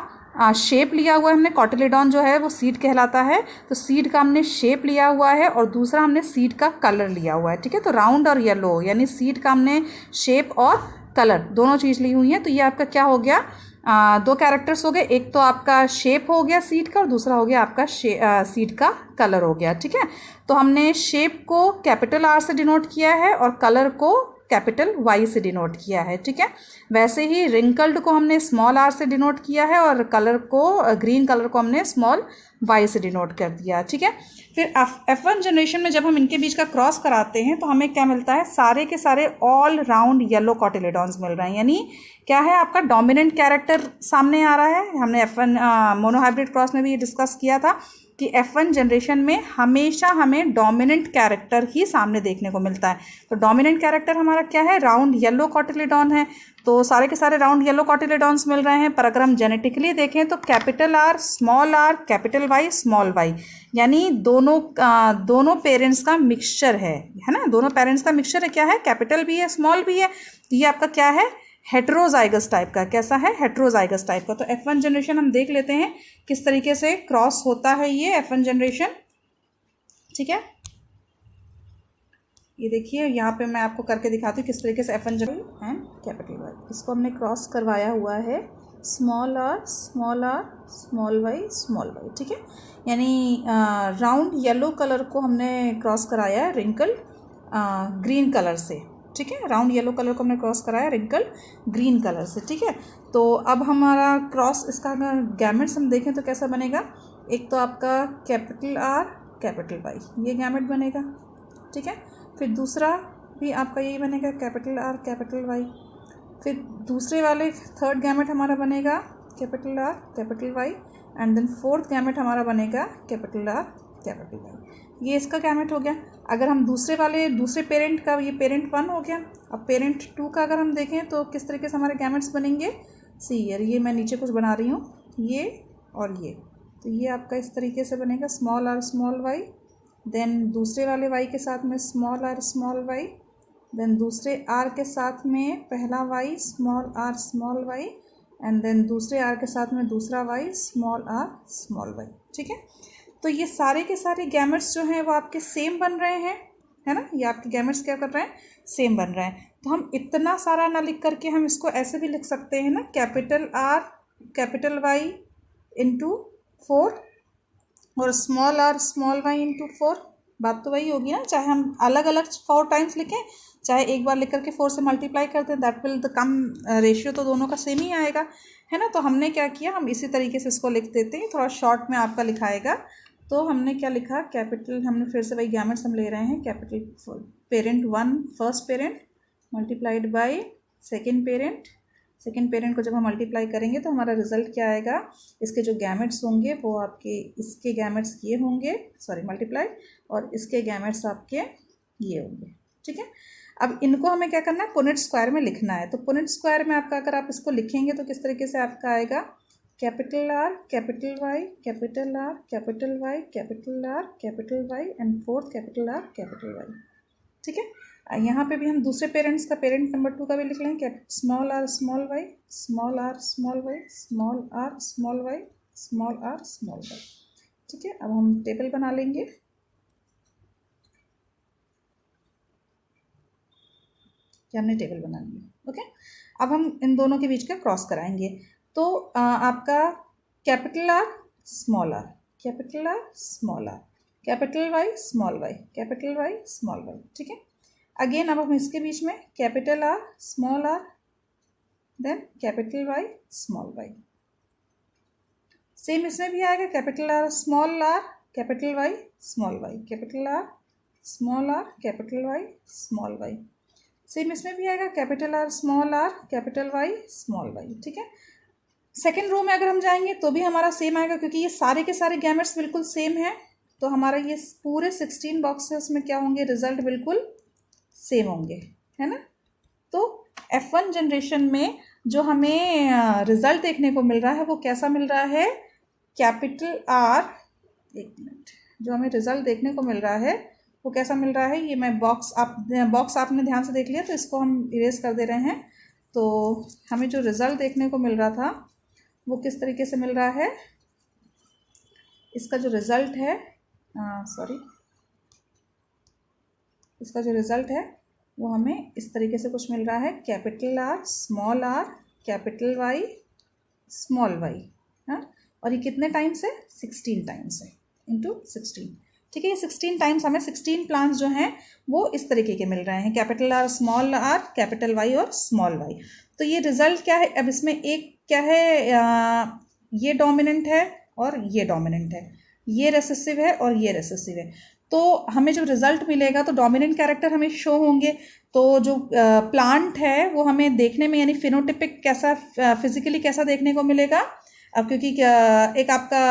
शेप लिया हुआ है हमने, कॉटिलेडॉन जो है वो सीड कहलाता है, तो सीड का हमने शेप लिया हुआ है, और दूसरा हमने सीड का कलर लिया हुआ है। ठीक है, तो राउंड और येलो यानी सीड का हमने शेप और कलर दोनों चीज़ ली हुई है। तो ये आपका क्या हो गया, दो कैरेक्टर्स हो गए, एक तो आपका शेप हो गया सीड का, और दूसरा हो गया आपका सीड का कलर हो गया। ठीक है, तो हमने शेप को कैपिटल R से डिनोट किया है और कलर को कैपिटल Y से डिनोट किया है। ठीक है, वैसे ही रिंकल्ड को हमने स्मॉल r से डिनोट किया है, और कलर को ग्रीन कलर को हमने स्मॉल y से डिनोट कर दिया। ठीक है, फिर F1 जनरेशन में जब हम इनके बीच का क्रॉस कराते हैं तो हमें क्या मिलता है, सारे के सारे ऑल राउंड येलो कॉटिलेडॉन्स मिल रहे हैं, यानी क्या है, आपका डोमिनेंट कैरेक्टर सामने आ रहा है। हमने F1 मोनोहाइब्रिड क्रॉस में भी ये डिस्कस किया था कि F1 जनरेशन में हमेशा हमें डोमिनेंट कैरेक्टर ही सामने देखने को मिलता है। तो डोमिनेंट कैरेक्टर हमारा क्या है, राउंड येलो कॉटिलेडॉन है, तो सारे के सारे राउंड येलो कॉटिलेडॉन्स मिल रहे हैं। पर अगर हम जेनेटिकली देखें तो capital R small r capital Y small y, यानी दोनों पेरेंट्स का मिक्सचर है ना, दोनों पेरेंट्स का मिक्सचर है। क्या है, कैपिटल भी है स्मॉल भी है, तो ये आपका क्या है, हेटेरोजाइगस टाइप का। कैसा है, हेटेरोजाइगस टाइप का। तो F1 जनरेशन हम देख लेते हैं किस तरीके से क्रॉस होता है ये F1 जनरेशन। ठीक है, ये देखिए यहाँ पे मैं आपको करके दिखाती हूँ किस तरीके से F1 generation and capital Y, इसको हमने क्रॉस करवाया हुआ है small r small r small y small y। ठीक है, यानी राउंड येलो कलर को हमने क्रॉस कराया है रिंकल ग्रीन कलर से। ठीक है, राउंड येलो कलर को हमने क्रॉस कराया रिंकल ग्रीन कलर से। ठीक है, तो अब हमारा क्रॉस, इसका अगर गैमेट्स हम देखें तो कैसा बनेगा, एक तो आपका कैपिटल R कैपिटल Y, ये गैमेट बनेगा। ठीक है, फिर दूसरा भी आपका यही बनेगा, कैपिटल R कैपिटल Y। फिर दूसरे वाले थर्ड गैमेट हमारा बनेगा capital R capital Y, and then fourth gamete हमारा बनेगा कैपिटल R कैपिटल Y। ये इसका गैमेट हो गया। अगर हम दूसरे पेरेंट का, ये पेरेंट 1 हो गया, अब पेरेंट 2 का अगर हम देखें तो किस तरीके से हमारे गैमेट्स बनेंगे, सी ईयर, ये मैं नीचे कुछ बना रही हूँ, ये और ये, तो ये आपका इस तरीके से बनेगा small r small y, then दूसरे वाले y के साथ में small r small y, then दूसरे r के साथ में पहला y small r small y, and then दूसरे r के साथ में दूसरा y small r small y। ठीक है, तो ये सारे के सारे गैमेट्स जो हैं वो आपके सेम बन रहे हैं। है ना, ये आपके गैमेट्स क्या कर रहे हैं, सेम बन रहे हैं। तो हम इतना सारा ना लिख करके हम इसको ऐसे भी लिख सकते हैं ना, capital R capital Y into 4 और small r small y into 4। बात तो वही होगी ना, चाहे हम अलग अलग 4 टाइम्स लिखें, चाहे एक बार लिख करके 4 से मल्टीप्लाई कर दें, that will the come ratio तो दोनों का सेम ही आएगा, है ना। तो हमने क्या किया, हम इसी तरीके से इसको लिख देते हैं, थोड़ा शॉर्ट में आपका लिखाएगा। तो हमने क्या लिखा, कैपिटल, हमने फिर से वही गैमेट्स हम ले रहे हैं, capital parent 1 first parent multiplied by second parent को जब हम मल्टीप्लाई करेंगे तो हमारा रिजल्ट क्या आएगा, इसके जो गैमेट्स होंगे वो आपके इसके गैमेट्स ये होंगे, सॉरी मल्टीप्लाई, और इसके गैमेट्स आपके ये होंगे, ठीक है। अब इनको हमें क्या करना है, पुनेट स्क्वायर में लिखना है। तो पुनेट स्क्वायर में आपका अगर आप इसको लिखेंगे तो किस तरीके से आपका आएगा, capital R capital Y capital R capital Y capital R capital Y and fourth capital R capital Y, ठीक है। यहाँ पे भी हम दूसरे पेरेंट्स का, पेरेंट नंबर 2 का भी लिख लेंगे, small r small y small r small y small r small y small r small y, ठीक है। अब हम टेबल बना लेंगे, कि हमने टेबल बना लिया, ओके। अब हम इन दोनों के बीच का क्रॉस कराएंगे। तो आपका capital R small r capital R small r capital Y small y capital Y small y, ठीक है। अगेन अब हम इसके बीच में capital R small r then capital Y small y, same इसमें भी आएगा, capital R small r capital Y small y capital R small r capital Y small y, same इसमें भी आएगा, capital R small r capital Y small y, ठीक है। Second row में अगर हम जाएंगे तो भी हमारा सेम आएगा, क्योंकि ये सारे के सारे गैमेट्स बिल्कुल सेम है। तो हमारा ये पूरे 16 बॉक्सेस में क्या होंगे, रिजल्ट बिल्कुल सेम होंगे, है ना। तो F1 जनरेशन में जो हमें रिजल्ट देखने को मिल रहा है वो कैसा मिल रहा है, कैपिटल R, एक मिनट, जो हमें रिजल्ट देखने को मिल रहा है वो कैसा मिल रहा है, ये मैं बॉक्स आपने ध्यान से देख लिया तो इसको हम इरेज कर दे रहे हैं। तो हमें जो रिजल्ट देखने को मिल रहा था वो किस तरीके से मिल रहा है, इसका जो रिजल्ट है, इसका जो रिज़ल्ट है वो हमें इस तरीके से कुछ मिल रहा है, capital R small r capital Y small y, हाँ। और ये कितने टाइम्स है, 16 टाइम्स है, इंटू 16, ठीक है। ये 16 टाइम्स हमें 16 प्लान्स जो हैं वो इस तरीके के मिल रहे हैं, capital R small r capital Y और स्मॉल y। तो ये रिज़ल्ट क्या है, अब इसमें एक क्या है, ये डोमिनेंट है और ये डोमिनेंट है, ये रेसेसिव है और ये रेसेसिव है। तो हमें जो रिज़ल्ट मिलेगा तो डोमिनेंट कैरेक्टर हमें शो होंगे। तो जो प्लांट है वो हमें देखने में, यानी फिनोटिपिक कैसा, फिजिकली कैसा देखने को मिलेगा। अब क्योंकि एक आपका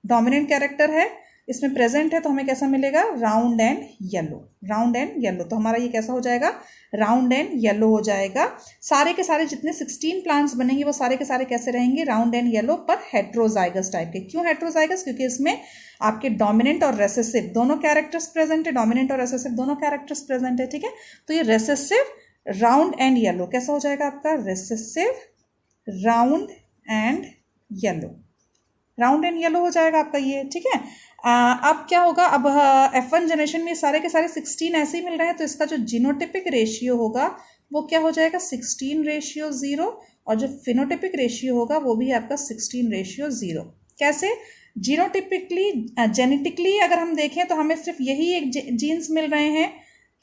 डोमिनेंट कैरेक्टर है इसमें प्रेजेंट है तो हमें कैसा मिलेगा, round and yellow, round and yellow. तो हमारा ये कैसा हो जाएगा, राउंड एंड येलो हो जाएगा। सारे के सारे जितने 16 प्लांट्स बनेंगे वो सारे के सारे कैसे रहेंगे, राउंड एंड येलो, पर हेट्रोजाइगस टाइप के। क्यों हेट्रोजाइगस, क्योंकि इसमें आपके डोमिनेंट और रेसेसिव दोनों कैरेक्टर्स प्रेजेंट है, डोमिनेंट और रेसेसिव दोनों कैरेक्टर्स प्रेजेंट है, ठीक है। तो ये रेसेसिव राउंड एंड येलो कैसा हो जाएगा आपका, recessive round and yellow, round and yellow हो जाएगा आपका ये, ठीक है। अब क्या होगा, अब F1 जनरेशन में सारे के सारे 16 ऐसे ही मिल रहे हैं, तो इसका जो जीनोटिपिक रेशियो होगा वो क्या हो जाएगा, 16:0, और जो फिनोटिपिक रेशियो होगा वो भी आपका 16:0। कैसे, जीनोटिपिकली, जेनेटिकली अगर हम देखें तो हमें सिर्फ यही एक जीन्स मिल रहे हैं,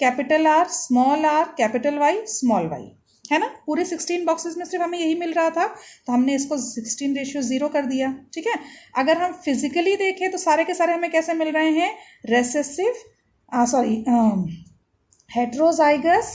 capital R small r capital Y small y, है ना। पूरे 16 बॉक्सेस में सिर्फ हमें यही मिल रहा था, तो हमने इसको 16:0 कर दिया, ठीक है। अगर हम फिजिकली देखें तो सारे के सारे हमें कैसे मिल रहे हैं, recessive, heterozygous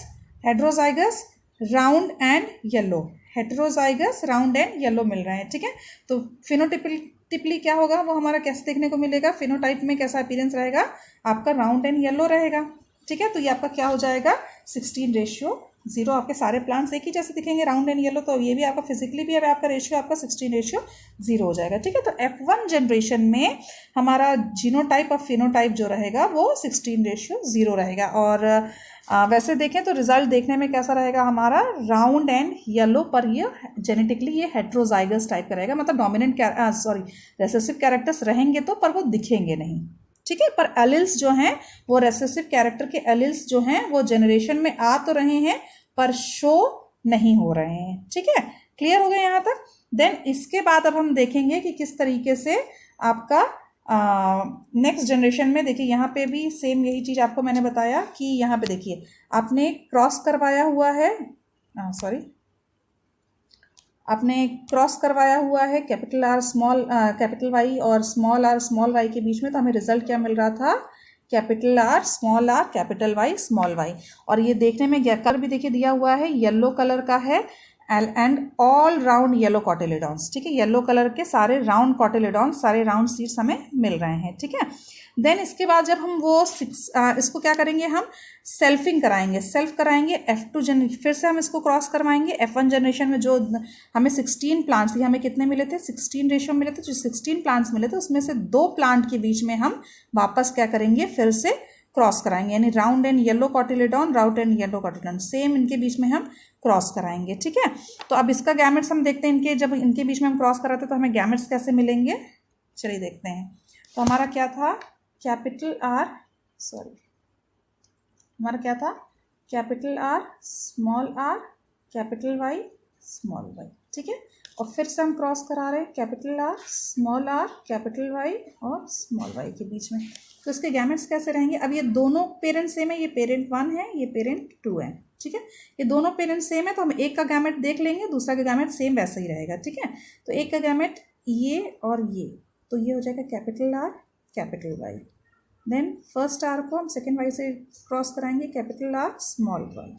round and yellow, heterozygous round and yellow मिल रहे हैं, ठीक है। तो फिनोटिपली क्या होगा, वो हमारा कैसे देखने को मिलेगा, फिनोटाइप में कैसा अपीयरेंस रहेगा आपका, राउंड एंड येलो रहेगा, ठीक है। तो ये आपका क्या हो जाएगा, 16:0। आपके सारे प्लांट्स एक ही जैसे दिखेंगे, राउंड एंड येलो, तो ये भी आपका फिजिकली भी है, आपका रेशियो आपका 16:0 हो जाएगा, ठीक है। तो F1 जनरेशन में हमारा जीनोटाइप और फिनोटाइप जो रहेगा वो 16:0 रहेगा। और वैसे देखें तो रिजल्ट देखने में कैसा रहेगा हमारा, राउंड एंड येलो, पर ये जेनेटिकली ये हेट्रोजाइगस टाइप का रहेगा, मतलब डोमिनेंट रेसेसिव कैरेक्टर्स रहेंगे तो, पर वो दिखेंगे नहीं, ठीक है, पर एलिल्स जो हैं वो रेसेसिव कैरेक्टर के एलिल्स जो हैं वो जनरेशन में आ तो रहे हैं पर शो नहीं हो रहे हैं। ठीक है, क्लियर हो गया यहाँ तक। देन इसके बाद अब हम देखेंगे कि किस तरीके से आपका नेक्स्ट जनरेशन में, देखिए यहाँ पे भी सेम यही चीज़ आपको मैंने बताया कि यहाँ पे देखिए आपने क्रॉस करवाया हुआ है, आपने क्रॉस करवाया हुआ है capital R small capital Y और स्मॉल वाई के बीच में, तो हमें रिजल्ट क्या मिल रहा था, capital R capital Y small Y. और ये देखने में कलर भी देखिए दिया हुआ है, येलो कलर का है एंड ऑल राउंड येलो कॉटिलेडॉन्स। ठीक है, येलो कलर के सारे राउंड कॉटिलेडॉन्स, सारे राउंड सीड्स हमें मिल रहे हैं। ठीक है, देन इसके बाद जब हम वो इसको क्या करेंगे, हम सेल्फिंग कराएंगे, सेल्फ कराएंगे F2 जनरेशन, फिर से हम इसको क्रॉस करवाएंगे F1 जनरेशन में। जो हमें 16 प्लांट्स थी, हमें कितने मिले थे, 16 रेशो मिले थे। जो 16 प्लांट्स मिले थे उसमें से 2 प्लांट के बीच में हम वापस क्या करेंगे, फिर से क्रॉस कराएंगे, यानी round and yellow cotyledon, round and yellow cotyledon, same इनके बीच में हम क्रॉस कराएंगे। ठीक है, तो अब इसका गैमेट्स हम देखते हैं, इनके जब इनके बीच में हम क्रॉस कराते तो हमें गैमेट्स कैसे मिलेंगे, चलिए देखते हैं। तो हमारा क्या था, capital R capital R capital Y small Y. ठीक है, और फिर से हम क्रॉस करा रहे हैं कैपिटल आर कैपिटल वाई और स्मॉल वाई के बीच में। तो इसके गैमेट्स कैसे रहेंगे, अब ये दोनों पेरेंट सेम है, ये पेरेंट 1 है, ये पेरेंट 2 है। ठीक है, ये दोनों पेरेंट सेम है, तो हम एक का गैमेट देख लेंगे, दूसरा का गैमेट सेम वैसा ही रहेगा। ठीक है, तो एक का गैमेट ये और ये, तो ये हो जाएगा capital R capital Y. Then first R को हम सेकेंड वाई से क्रॉस कराएंगे, capital R small Y.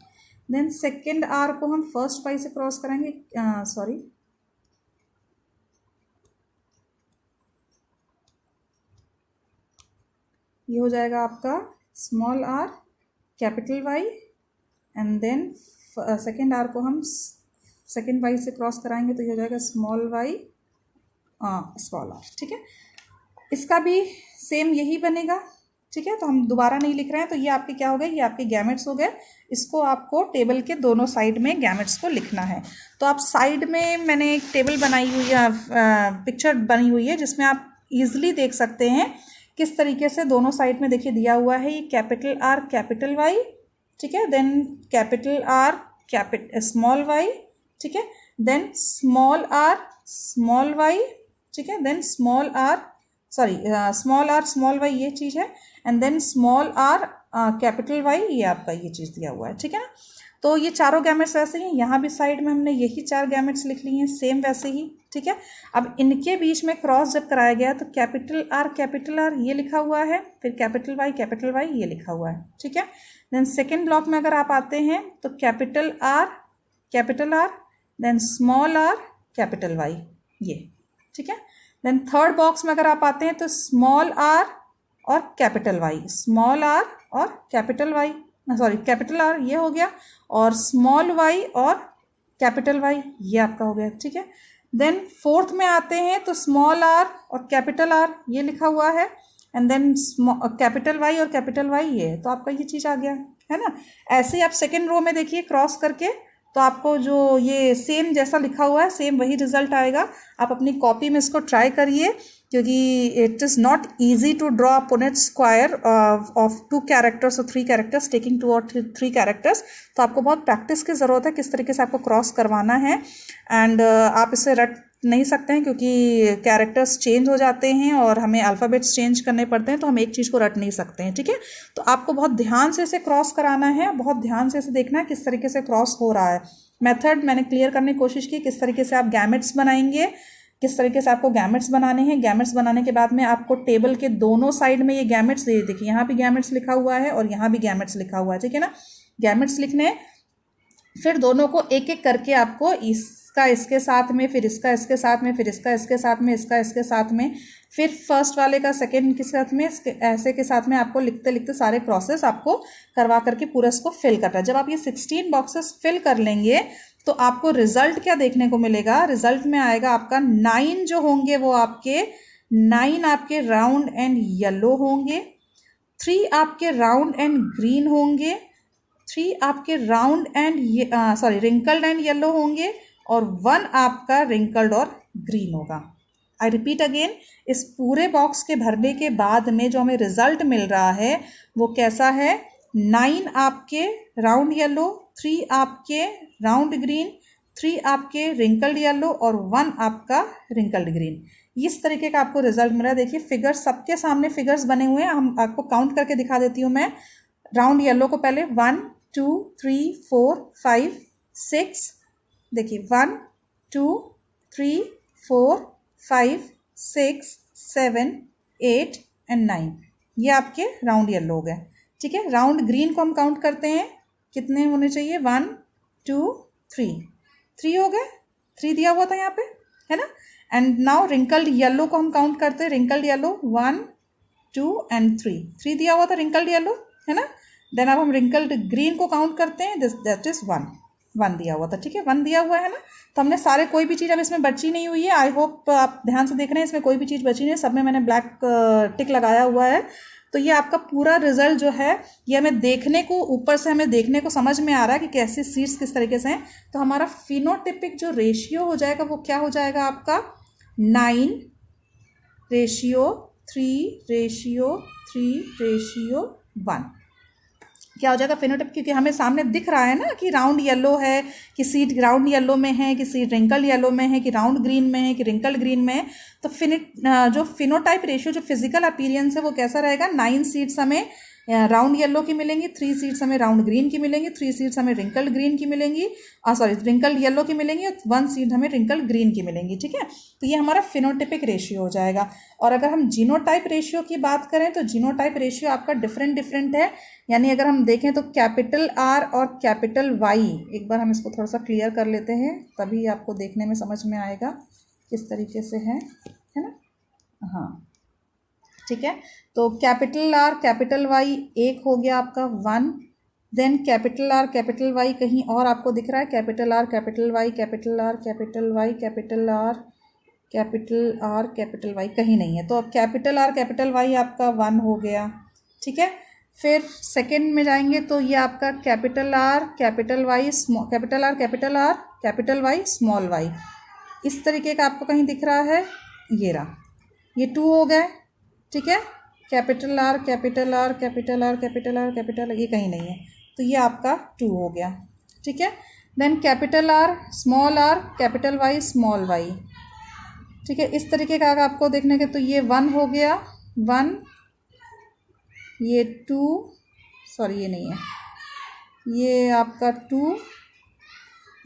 Then second R को हम फर्स्ट वाई से क्रॉस कराएंगे, ये हो जाएगा आपका small R capital Y. And then second R को हम सेकेंड वाई से क्रॉस कराएंगे, तो ये हो जाएगा स्मॉल वाई स्मॉल आर। ठीक है, इसका भी सेम यही बनेगा। ठीक है, तो हम दोबारा नहीं लिख रहे हैं, तो ये आपके क्या हो गए, ये आपके गैमेट्स हो गए। इसको आपको टेबल के दोनों साइड में गैमेट्स को लिखना है। तो आप साइड में मैंने एक टेबल बनाई हुई है, पिक्चर बनी हुई है, जिसमें आप इजीली देख सकते हैं किस तरीके से दोनों साइड में देखिए दिया हुआ है, ये कैपिटल आर कैपिटल वाई। ठीक है, then capital R small Y. ठीक है, then small R small Y. ठीक है, then small R small Y, ये चीज़ है। And then small R capital Y, ये आपका ये चीज़ दिया हुआ है। ठीक है ना, तो ये चारों गैमेट्स वैसे ही, यहाँ भी साइड में हमने यही 4 गैमेट्स लिख लिए हैं, सेम वैसे ही। ठीक है, अब इनके बीच में क्रॉस जब कराया गया तो कैपिटल आर ये लिखा हुआ है, फिर कैपिटल वाई ये लिखा हुआ है। ठीक है, देन सेकेंड ब्लॉक में अगर आप आते हैं तो capital R then small R capital Y ये। ठीक है, देन थर्ड बॉक्स में अगर आप आते हैं तो स्मॉल आर और कैपिटल वाई, स्मॉल आर और कैपिटल वाई, कैपिटल आर ये हो गया, और स्मॉल वाई और कैपिटल वाई ये आपका हो गया। ठीक है, देन फोर्थ में आते हैं तो स्मॉल आर और कैपिटल आर ये लिखा हुआ है, एंड देन कैपिटल वाई और कैपिटल वाई ये, तो आपका ये चीज़ आ गया है ना। ऐसे ही आप सेकेंड रो में देखिए क्रॉस करके, तो आपको जो ये सेम जैसा लिखा हुआ है सेम वही रिजल्ट आएगा। आप अपनी कॉपी में इसको ट्राई करिए, क्योंकि it is not easy to draw a Punnett square of 2 characters और 3 कैरेक्टर्स, टेकिंग 2 और 3 कैरेक्टर्स। तो आपको बहुत प्रैक्टिस की ज़रूरत है किस तरीके से आपको क्रॉस करवाना है। एंड आप इसे रट नहीं सकते हैं, क्योंकि कैरेक्टर्स चेंज हो जाते हैं और हमें अल्फ़ाबेट्स चेंज करने पड़ते हैं, तो हम एक चीज़ को रट नहीं सकते हैं। ठीक है, तो आपको बहुत ध्यान से इसे क्रॉस कराना है, बहुत ध्यान से इसे देखना है किस तरीके से क्रॉस हो रहा है। मेथड मैंने क्लियर करने की कोशिश की, किस तरीके से आप गैमेट्स बनाएंगे, किस तरीके से आपको गैमेट्स बनाने हैं। गैमेट्स बनाने के बाद में आपको टेबल के दोनों साइड में ये गैमेट्स दे, देखिए यहाँ भी गैमेट्स लिखा हुआ है और यहाँ भी गैमेट्स लिखा हुआ है। ठीक है ना, गैमेट्स लिखने, फिर दोनों को एक एक करके आपको इसका इसके साथ में, फिर इसका इसके साथ में, फिर इसका इसके साथ में, इसका इसके साथ में, फिर फर्स्ट वाले का सेकंड के साथ में, ऐसे के साथ में आपको लिखते लिखते सारे प्रोसेस आपको करवा करके पूरा इसको फिल करना है। जब आप ये 16 बॉक्सेस फिल कर लेंगे तो आपको रिजल्ट क्या देखने को मिलेगा, रिजल्ट में आएगा आपका 9 जो होंगे वो आपके 9 आपके राउंड एंड येलो होंगे, 3 आपके राउंड एंड ग्रीन होंगे, 3 आपके round and wrinkled and yellow होंगे, और 1 आपका रिंकल्ड और ग्रीन होगा। आई रिपीट अगेन, इस पूरे बॉक्स के भरने के बाद में जो हमें रिजल्ट मिल रहा है वो कैसा है, 9 आपके राउंड येलो, 3 आपके राउंड ग्रीन, 3 आपके रिंकल्ड येलो और 1 आपका रिंकल्ड ग्रीन। इस तरीके का आपको रिजल्ट मिला। देखिए फिगर्स, सबके सामने फिगर्स बने हुए हैं, हम आपको काउंट करके दिखा देती हूँ मैं। राउंड येलो को पहले 1 2 3 4 5 6, देखिए 1 2 3 4 5 6 7 8 एंड 9, ये आपके राउंड येलो हो गए। ठीक है, राउंड ग्रीन को हम काउंट करते हैं, कितने होने चाहिए, 1 2 3, 3 हो गए, 3 दिया हुआ था यहाँ पे, है ना। एंड नाउ रिंकल्ड येलो को हम काउंट करते हैं, रिंकल्ड येलो 1 2 एंड 3, 3 दिया हुआ था रिंकल्ड येलो, है ना। देन अब हम रिंकल्ड ग्रीन को काउंट करते हैं, दैट इज 1 दिया हुआ था। ठीक है, 1 दिया हुआ है ना। तो हमने सारे, कोई भी चीज़ अब इसमें बची नहीं हुई है। आई होप आप ध्यान से देख रहे हैं, इसमें कोई भी चीज़ बची नहीं है, सब में मैंने ब्लैक टिक लगाया हुआ है। तो ये आपका पूरा रिजल्ट जो है, ये हमें देखने को, ऊपर से हमें देखने को समझ में आ रहा है कि कैसे सीड्स किस तरीके से हैं। तो हमारा फिनोटिपिक जो रेशियो हो जाएगा वो क्या हो जाएगा आपका, 9:3:3:1 क्या हो जाएगा फिनोटाइप, क्योंकि हमें सामने दिख रहा है ना कि राउंड येलो है, कि सीड राउंड येलो में है, कि सीड रिंकल येलो में है, कि राउंड ग्रीन में है, कि रिंकल ग्रीन में है। तो जो फिनोटाइप रेशियो, जो फिजिकल अपीयरेंस है वो कैसा रहेगा, 9 सीड्स हमें राउंड येलो की मिलेंगी, 3 सीड्स हमें राउंड ग्रीन की मिलेंगी, 3 सीड्स हमें रिंकल ग्रीन की मिलेंगी, रिंकल येलो की मिलेंगी, और 1 सीड हमें रिंकल ग्रीन की मिलेंगी। ठीक है, तो ये हमारा फिनोटिपिक रेशियो हो जाएगा। और अगर हम जीनोटाइप रेशियो की बात करें तो जीनोटाइप रेशियो आपका डिफरेंट है। यानी अगर हम देखें तो कैपिटल R और कैपिटल Y, एक बार हम इसको थोड़ा सा क्लियर कर लेते हैं, तभी आपको देखने में समझ में आएगा किस तरीके से है ना। हाँ ठीक है, तो कैपिटल R कैपिटल Y एक हो गया आपका 1, then capital R capital Y कहीं और आपको दिख रहा है, capital R capital Y capital R capital Y capital R capital R capital Y कहीं नहीं है। तो अब कैपिटल R कैपिटल Y आपका 1 हो गया। ठीक है, फिर सेकंड में जाएंगे तो ये आपका capital R capital Y capital R capital R capital Y small y, इस तरीके का आपको कहीं दिख रहा है, ये रहा, ये 2 हो गए। ठीक है, capital R capital R capital R capital R capital, ये कहीं नहीं है, तो ये आपका 2 हो गया। ठीक है, then capital R small r capital Y small y। ठीक है, इस तरीके का आपको देखने के, तो ये 1 हो गया, 1, ये 2, सॉरी ये नहीं है, ये आपका 2,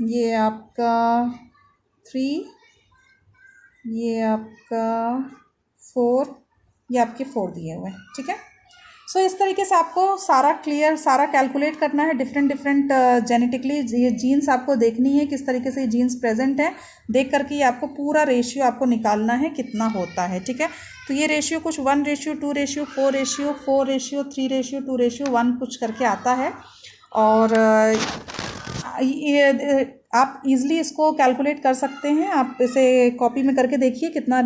ये आपका 3, ये आपका 4, ये आपके 4 दिए हुए हैं। ठीक है, सो इस तरीके से आपको सारा क्लियर, सारा कैलकुलेट करना है। डिफरेंट जेनेटिकली ये जीन्स आपको देखनी है, किस तरीके से ये जीन्स प्रेजेंट है, देख करके ये आपको पूरा रेशियो आपको निकालना है कितना होता है। ठीक है, तो ये रेशियो कुछ 1:2:4:4:3:2:1 कुछ करके आता है। और ये आप इजीली इसको कैलकुलेट कर सकते हैं। आप इसे कॉपी में करके देखिए कितना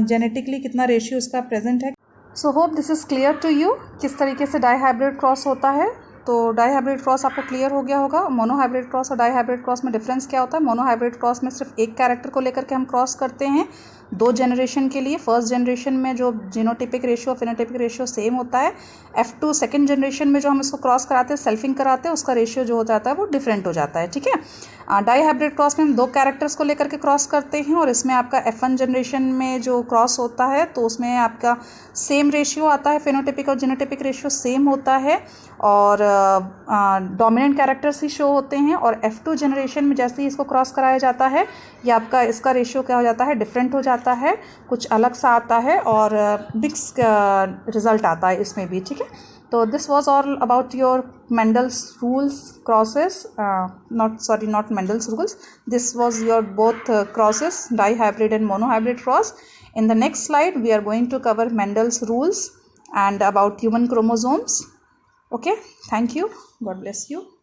जेनेटिकली कितना रेशियो इसका प्रेजेंट है। So hope this is clear to you, किस तरीके से डाई हाइब्रिड क्रॉस होता है। तो डाई हाइब्रिड क्रॉस आपको क्लियर हो गया होगा। मोनो हाइब्रिड क्रॉस और डाई हाइब्रिड क्रॉस में डिफरेंस क्या होता है। मोनो हाइब्रिड क्रॉस में सिर्फ एक कैरेक्टर को लेकर के हम क्रॉस करते हैं 2 जनरेशन के लिए। फर्स्ट जनरेशन में जो genotypic ratio phenotypic ratio same होता है। F2 सेकेंड जनरेशन में जो हम इसको क्रॉस कराते हैं, सेल्फिंग कराते हैं, उसका रेशियो जो हो जाता है वो डिफरेंट हो जाता है। ठीक है, डाई हाइब्रिड क्रॉस में हम 2 कैरेक्टर्स को लेकर के क्रॉस करते हैं, और इसमें आपका F1 जनरेशन में जो क्रॉस होता है तो उसमें आपका सेम रेशियो आता है, फिनोटिपिक और जीनोटिपिक रेशियो सेम होता है, और डोमिनेंट कैरेक्टर्स ही शो होते हैं। और F2 जनरेशन में जैसे ही इसको क्रॉस कराया जाता है, ये आपका इसका रेशियो क्या हो जाता है, डिफरेंट हो जाता है, कुछ अलग सा आता है, और मिक्स रिजल्ट आता है इसमें भी। ठीक है, तो this was all about your Mendel's rules crosses, not Mendel's rules, this was your both crosses, dihybrid and monohybrid cross. In the next slide we are going to cover Mendel's rules and about human chromosomes. Okay, thank you, God bless you.